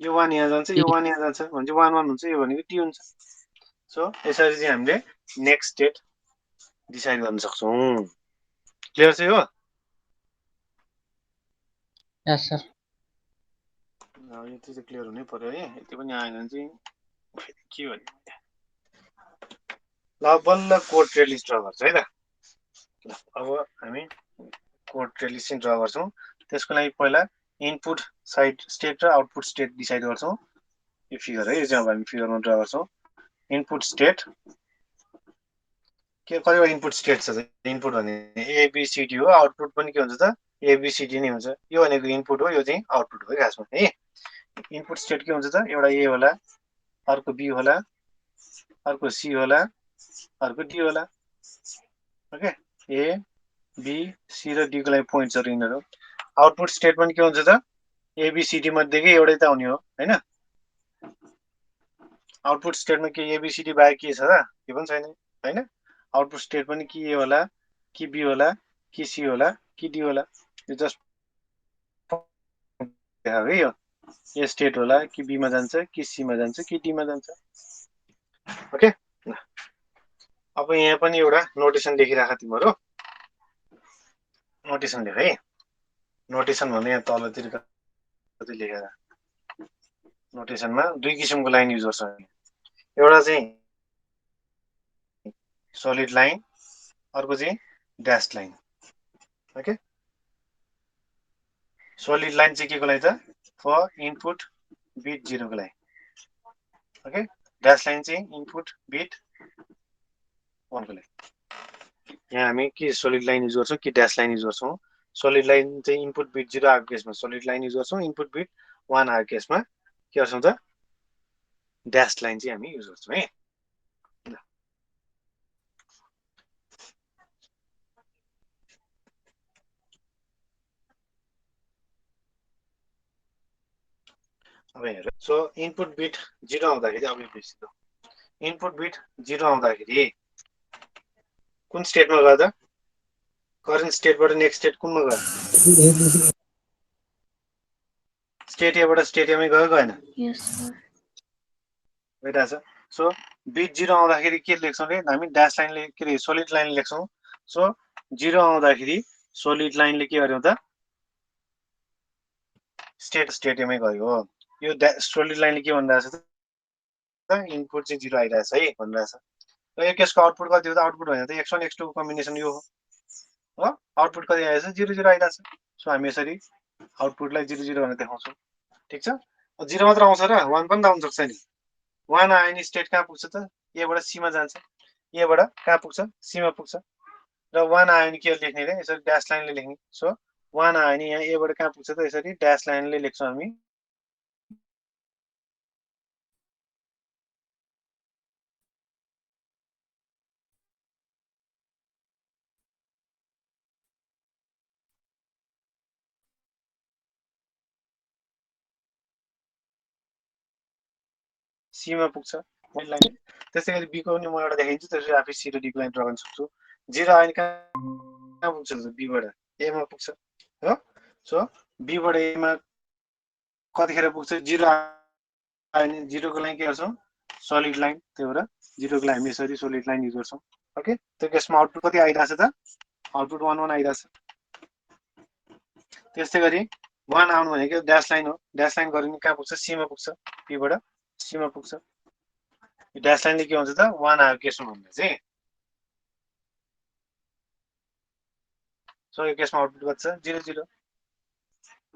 यो 1 यहाँ जान्छ यो 1 यहाँ जान्छ भनेपछि 1 1 हुन्छ यो भनेको डी हुन्छ सो यसरी चाहिँ हामीले नेक्स्ट स्टेट डिसाइड गर्न सक्छौँ क्लियर छ यो यस सर यति चाहिँ क्लियर हुनै पर्यो है यति पनि आएन भने चाहिँ के भन्ने ल बल्ल कोड ट्रेड लिस्ट ड्र गर्छ है त ल अब हामी कोड ट्रेड लिस्ट चाहिँ ड्र गर्छौँ त्यसको लागि पहिला इनपुट साइड स्टेट र आउटपुट स्टेट डिसाइड गर्छौँ यो फिगर है यो चाहिँ अब हामी फिगरमा ड्र गर्छौँ इनपुट स्टेट के कतिवटा इनपुट स्टेट छ इनपुट भने एबिसिडी हो आउटपुट पनि के हुन्छ त एबिसिडी नै हुन्छ यो भनेको इनपुट हो यो चाहिँ आउटपुट हो खासमा है इनपुट स्टेट के हुन्छ त एउटा ए होला अर्को बी होला अर्को सी होला अर्को डी होला ओके ए बी सी र डी को लागि पोइन्ट्सहरु यिनीहरु आउटपुट स्टेट पनि के हुन्छ त एबिसिडी मध्येकै एउटै त हुने हो हैन आउटपुट स्टेटमा के एबिसिडी बाहेक के छ त के पनि छैन हैन आउटपुट स्टेट पनि के ए होला कि बी होला कि सी होला कि डी होला यो जस्ट है यो ए स्टेट होला कि बी मा जान्छ कि सी मा जान्छ कि डी मा जान्छ ओके अब यहाँ पनि एउटा नोटेसन लेखिराख तिमीहरु नोटेसन लेख है नोटेसन भन्ने यहाँ तलतिर कतै लेखेर नोटेसनमा दुई किसिमको लाइन युज गर्छ एउटा चाहिँ सोलिड लाइन अर्को चाहिँ dash line okay solid line चाहिँ के को लागि त फर इनपुट बिट 0 को लागि ओके ड्याश लाइन चाहिँ इनपुट बिट 1 को लागि यहाँ हामी के सोलिड लाइन युज गर्छौं कि ड्याश लाइन युज गर्छौं सोलिड लाइन चाहिँ इनपुट बिट 0 आएको केसमा सोलिड लाइन युज गर्छौं इनपुट बिट 1 आएको केसमा के गर्छौं त ड्याश लाइन चाहिँ हामी युज गर्छौं है अब हेर सो इनपुट बिट 0 आउँदाखेरि अब यो इनपुट बिट 0 आउँदाखेरि कुन स्टेटमा गयो त करेन्ट स्टेटबाट नेक्स्ट स्टेट कुनमा गयो स्टेट एबाट स्टेट एमै गयो गएन यस सर भइरा छ सो बिट 0 आउँदाखेरि के लेख्छौं रे हामी ड्याश लाइनले के रे सोलिड लाइन लेख्छौं सो 0 आउँदाखेरि सोलिड लाइनले के गर्यो त स्टेट एमै गयो यो सोलिड लाइनले के भनिरहेछ त इनपुट चाहिँ 0 आइरहेछ है भनिरहेछ र यो केसको आउटपुट कति हो त आउटपुट भने त x1 x2 को कम्बिनेसन यो हो आउटपुट कति आएछ 0 0 आइरहेछ सो हामी यसरी आउटपुटलाई 0 0 भनेर देखाउँछौं ठीक छ 0 मात्र आउँछ र 1 पनि त आउन सक्छ नि 1 आयो नि स्टेट कहाँ पुग्छ त ए बाट सी मा जान्छ ए बाट कहाँ पुग्छ सी मा पुग्छ र 1 आयो नि के लेख्ने रे यसरी ड्याश लाइनले लेख्ने सो 1 आयो नि यहाँ ए बाट कहाँ पुग्छ त यसरी ड्याश लाइनले लेख्छौं हामी सी मा पुग्छ लाइन त्यसै गरी बी को पनि म एउटा देखाइदिन्छु त्यसरी आफै सी र डी को लाइन ड्रा गर्न सक्छु 0 आयो नि कहाँ पुग्छ त बी बाट ए मा पुग्छ हो सो बी बाट ए मा कतिखेर पुग्छ 0 आयो नि 0 को लागि के गर्छौं सोलिड लाइन त्यही भएर 0 को लागि हामी यसरी सोलिड लाइन युज गर्छौं ओके त्यो केसमा आउटपुट कति आइराछ त आउटपुट 1 1 आइराछ त्यस्तै गरी 1 आउनु भनेको ड्याश लाइन हो ड्याश लाइन गरे नि कहाँ पुग्छ सी मा पुग्छ बी बाट सी मा पुग्छ ड्याश लाइनले के हुन्छ त 1 आयो केसमा भन्दा चाहिँ सो यो केसमा आउटपुट कति छ 0 0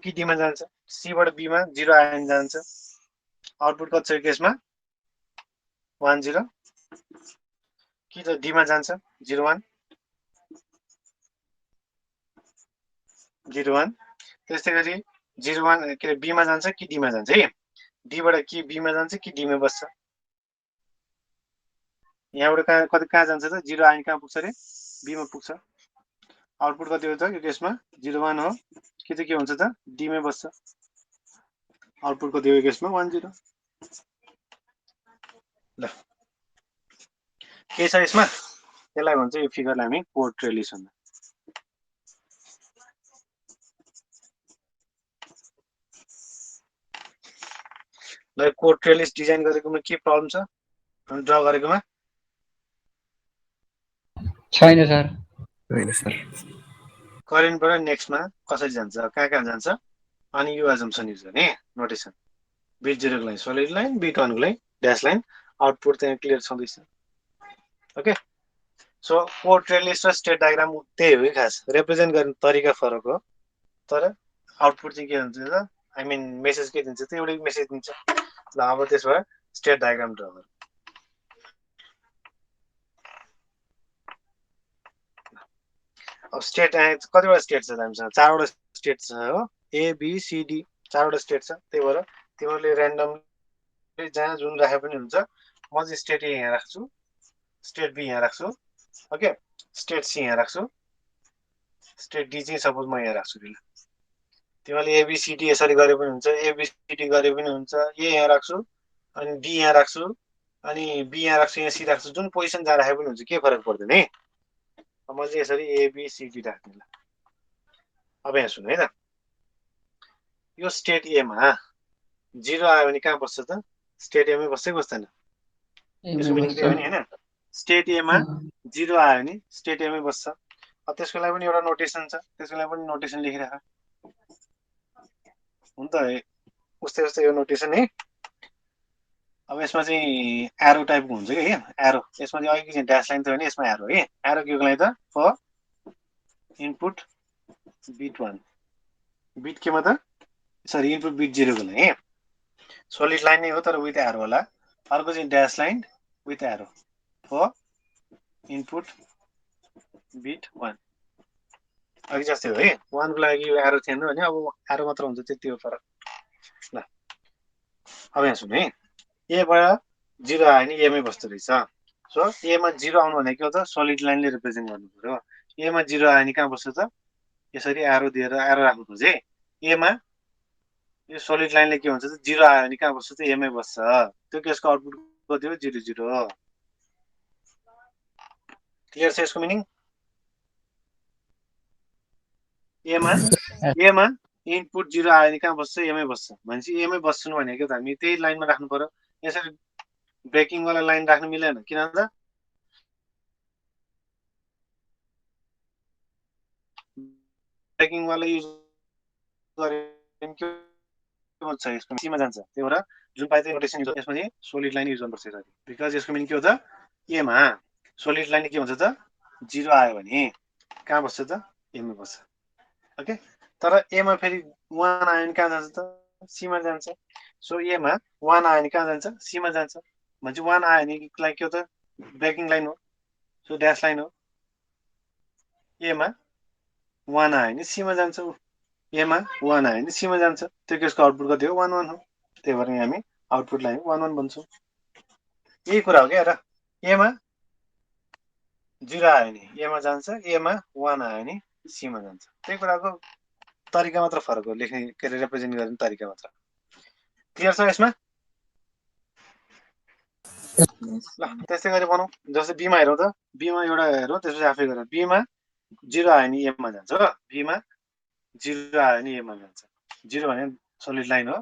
कि डी मा जान्छ सी बाट बी मा 0 आयो नि जान्छ आउटपुट कति छ यो केसमा 1 0 कि त डी मा जान्छ 0 1 0 1 त्यस्तै गरी 0 1 के बी मा जान्छ कि डी मा जान्छ है डी बाट के बी मा जान्छ कि डी मा बस्छ यहाँबाट कहाँ जान्छ त 0 आयो कहाँ पुग्छ रे बी मा पुग्छ आउटपुट कति हो त यो केसमा 0 1 हो के चाहिँ के हुन्छ त डी मै बस्छ आउटपुट कति हो यो केसमा 1 0 ल के छ यसमा त्यसलाई भन्छ यो फिगरलाई हामी कोड ट्रेलिस भन्छ ल कोड ट्रेलिस डिजाइन गरेकोमा के प्रब्लम छ अनि ड्रा गरेकोमा छैन सर होइन सर करेन्टबाट नेक्स्टमा कसरी जान्छ कहाँ जान्छ अनि यो अजम्पसन युज गर्ने नोटेसन बिट 0 को लागि सोलिड लाइन बिट 1 को लागि ड्यास लाइन आउटपुट चाहिँ क्लियर छँदैछ ओके सो कोड ट्रेलिस र स्टेट डायग्राम त्यही हो कि खास रिप्रेजेन्ट गर्ने तरिका फरक हो तर आउटपुट चाहिँ के हुन्छ त आई मिन मेसेज के दिन्छ त एउटै मेसेज दिन्छ ल अब त्यसबाट स्टेट डायग्राम ड्रा गरौँ अब स्टेट कतिवटा स्टेट छ हामीसँग 4 वटा स्टेट छ हो ए बी सी डी 4 वटा स्टेट छ त्यही भएर तिमीहरूले र्यान्डमली जहाँ जुन राखे पनि हुन्छ म चाहिँ स्टेट ए यहाँ राख्छु स्टेट बी यहाँ राख्छु ओके स्टेट सी यहाँ राख्छु स्टेट डी चाहिँ सपोज म यहाँ राख्छु ल तिमीहरूले एबीसीडी यसरी गरे पनि हुन्छ एबीसीडी गरे पनि हुन्छ ए यहाँ राख्छु अनि डी यहाँ राख्छु अनि बी यहाँ राख्छु यहाँ सी राख्छु जुन पोजिसन जहाँ राखे पनि हुन्छ के फरक पर्दैन है म चाहिँ यसरी एबीसीडी राख्ने ल अब यहाँ सुन है त यो स्टेट ए मा 0 आयो भने कहाँ बस्छ त स्टेट ए मै बस्छ कि बस्दैन त्यसको मिनिङ के हो नि हैन स्टेट ए मा 0 आयो भने स्टेट ए मै बस्छ अब त्यसको लागि पनि एउटा नोटेसन छ त्यसको लागि पनि नोटेसन लेखिराख हुन्छ उस्तै उस्तै यो नोटेसन है अब यसमा चाहिँ एरो टाइपको हुन्छ कि एरो यसमा चाहिँ अघि चाहिँ ड्यास लाइन थियो भने यसमा एरो है एरो के को लागि त फर इनपुट बिट 1 बिट केमा त सरी इनपुट बिट 0 को लागि सोलिड लाइन नै हो तर विथ एरो होला अर्को चाहिँ dash line with arrow for input bit 1 अघि जस्तै हो है 1 को लागि यो एरो थिएन भने अब एरो मात्र हुन्छ त्यति हो फरक ल अब यहाँ सुन है ए बाट 0 आयो भने ए मै बस्दो रहेछ सो ए मा 0 आउनु भनेको के हो त सोलिड लाइनले रिप्रेजेन्ट गर्नु पर्यो ए मा 0 आयो भने कहाँ बस्छ त यसरी एरो दिएर एरो राख्नु पर्छ है ए मा यो सोलिड लाइनले के हुन्छ त 0 आयो भने कहाँ बस्छ त ए मै बस्छ त्यो केसको आउटपुट कति हो 0 0 क्लियर छ यसको मिनिङ ए मा इनपुट 0 आयो भने कहाँ बस्छ ए मै बस्छ भनेपछि ए मै बस्नु भनेको त हामी त्यही लाइनमा राख्नु पर्यो यसरी ब्रेकिङ वाला लाइन राख्नु मिलेन किन त ब्रेकिङ वाला युज गरे के हुन्छ यसको सीमा जान्छ त्यही भएर जुन पाए त्यही रोटेसन युज यसमा चाहिँ सोलिड लाइन युज गर्नुपर्छ यसरी बिकज यसको मिनिङ के हो त ए मा सोलिड लाइन के हुन्छ त 0 आयो भने कहाँ बस्छ त ए मा बस्छ ओके तर ए मा फेरि 1 आयो भने कहाँ जान्छ त सी मा जान्छ सो ए मा 1 आयो भने कहाँ जान्छ सी मा जान्छ भन्छ 1 आयो भने लाइक के हो त ब्रेकिङ लाइन हो सो ड्यास लाइन हो ए मा 1 आयो भने सी मा जान्छ ए मा 1 आयो भने सी मा जान्छ त्यो केसको आउटपुट कति हो 1 1 हो त्यही भएर हामी आउटपुटलाई 1 1 भन्छौँ यही कुरा हो क्या र ए मा 0 आयो भने ए मा जान्छ ए मा 1 आयो भने सी मा जान्छ त्यही कुराको तरिका मात्र फरक हो लेख्ने के अरे रिप्रेजेन्ट गर्ने तरिका मात्र क्लियर छ यसमा ल त्यस्तै गरी बनाऊ जस्तै बीमा हेरौँ त बीमा एउटा हेरौँ त्यसपछि आफै गरेर बीमा 0 आयो भने ए मा जान्छ हो बीमा 0 आयो भने ए मा जान्छ 0 भने सोलिड लाइन हो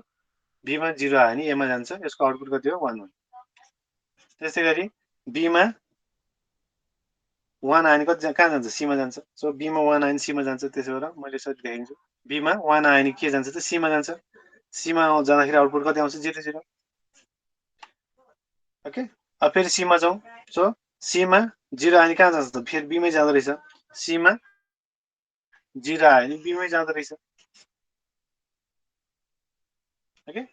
बीमा 0 आयो भने ए मा जान्छ यसको आउटपुट कति हो 1 1 त्यस्तै गरी बीमा 1 आयो भने कति कहाँ जान्छ सी मा जान्छ सो बीमा 1 आयो भने सी मा जान्छ त्यसो भएर मैले यसरी देखाइदिन्छु बीमा 1 आयो भने के जान्छ त सी मा जान्छ सी मा जाँदाखेरि आउटपुट कति आउँछ 0 0 ओके अब फेरि सी मा जाउँ सो सी मा 0 आयो भने कहाँ जान्छ त फेरि बी मै जाँदो रहेछ सी मा 0 आयो भने बी मै जाँदो रहेछ ओके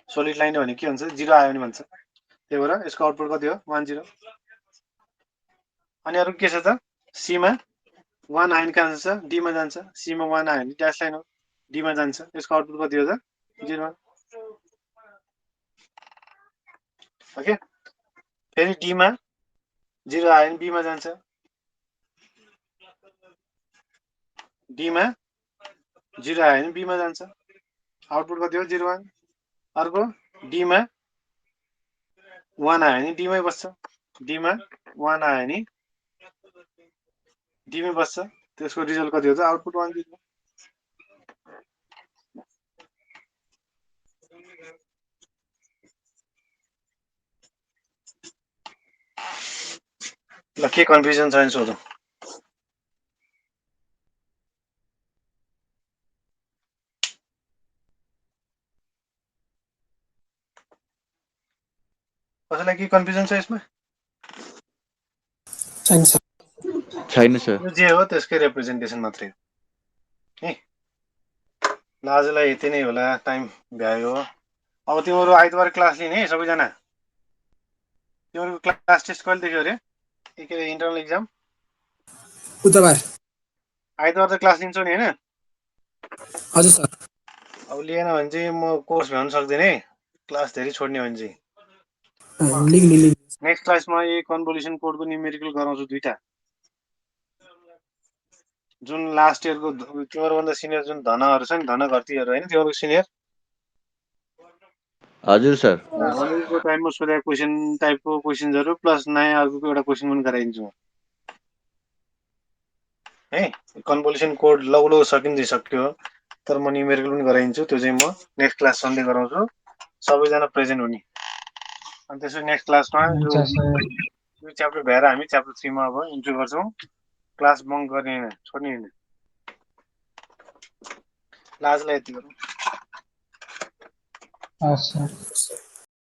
सोलिड लाइन भने के हुन्छ 0 आयो भने भन्छ त्यही भएर यसको आउटपुट कति हो 1 0 अनि अरु के छ त सी मा 1 आयो भने कहाँ जान्छ डी मा जान्छ सी मा 1 आयो भने ड्यास लाइन हो डी मा जान्छ यसको आउटपुट कति हो त 0 ओके फेरि डी मा 0 आयो भने बी मा जान्छ डी मा 0 आयो भने बी मा जान्छ आउटपुट कति हो 0 1 अर्को डी मा 1 आयो भने डी मै बस्छ डी मा 1 आयो भने डी मै बस्छ त्यसको रिजल्ट कति हो त आउटपुट 1 0 ल के कन्फ्युजन छ सोधौँ कसैलाई के कन्फ्युजन छ यसमा छैन सर छैन सर यो जे हो त्यसकै रिप्रेजेन्टेसन मात्रै हो है ल आजलाई यति नै होला टाइम भ्यायो अब तिम्रो आइतबार क्लास लिने है सबैजना तिम्रो क्लास टेस्ट कहिलेदेखि अरे के इन्टरनल एक्जाम बुधबार आइतबार त क्लास लिन्छौ नि होइन हजुर सर अब लिएन भने चाहिँ म कोर्स भ्याउन सक्दैन है क्लास धेरै छोड्ने भने चाहिँ लिग्ने नेक्स्ट क्लासमा ए कन्भोल्युसन कोडको न्युमेरिकल गराउँछु 2टा जुन लास्ट इयरको तिमीहरूभन्दा सिनियर जुन धनहरू छ नि धन घरतीहरू होइन तिमीहरूको सिनियर हजुर सर उनीहरूको टाइममा सोधेको क्वेसन टाइपको क्वेसन्सहरू प्लस नयाँ अर्को एउटा क्वेसन पनि गराइदिन्छु म है कन्भोल्युसन कोड लौ सकिँदै सक्यो तर म न्युमेरिकल पनि गराइदिन्छु त्यो चाहिँ म नेक्स्ट क्लास सन्डे गराउँछु सबैजना प्रेजेन्ट हुने अनि त्यसपछि नेक्स्ट क्लासमा यो च्याप्टर भ्याएर हामी च्याप्टर 3 मा अब इन्ट्री गर्छौँ क्लास बङ्क गर्ने होइन छोड्ने होइन ल आजलाई यति गरौँ हस् सर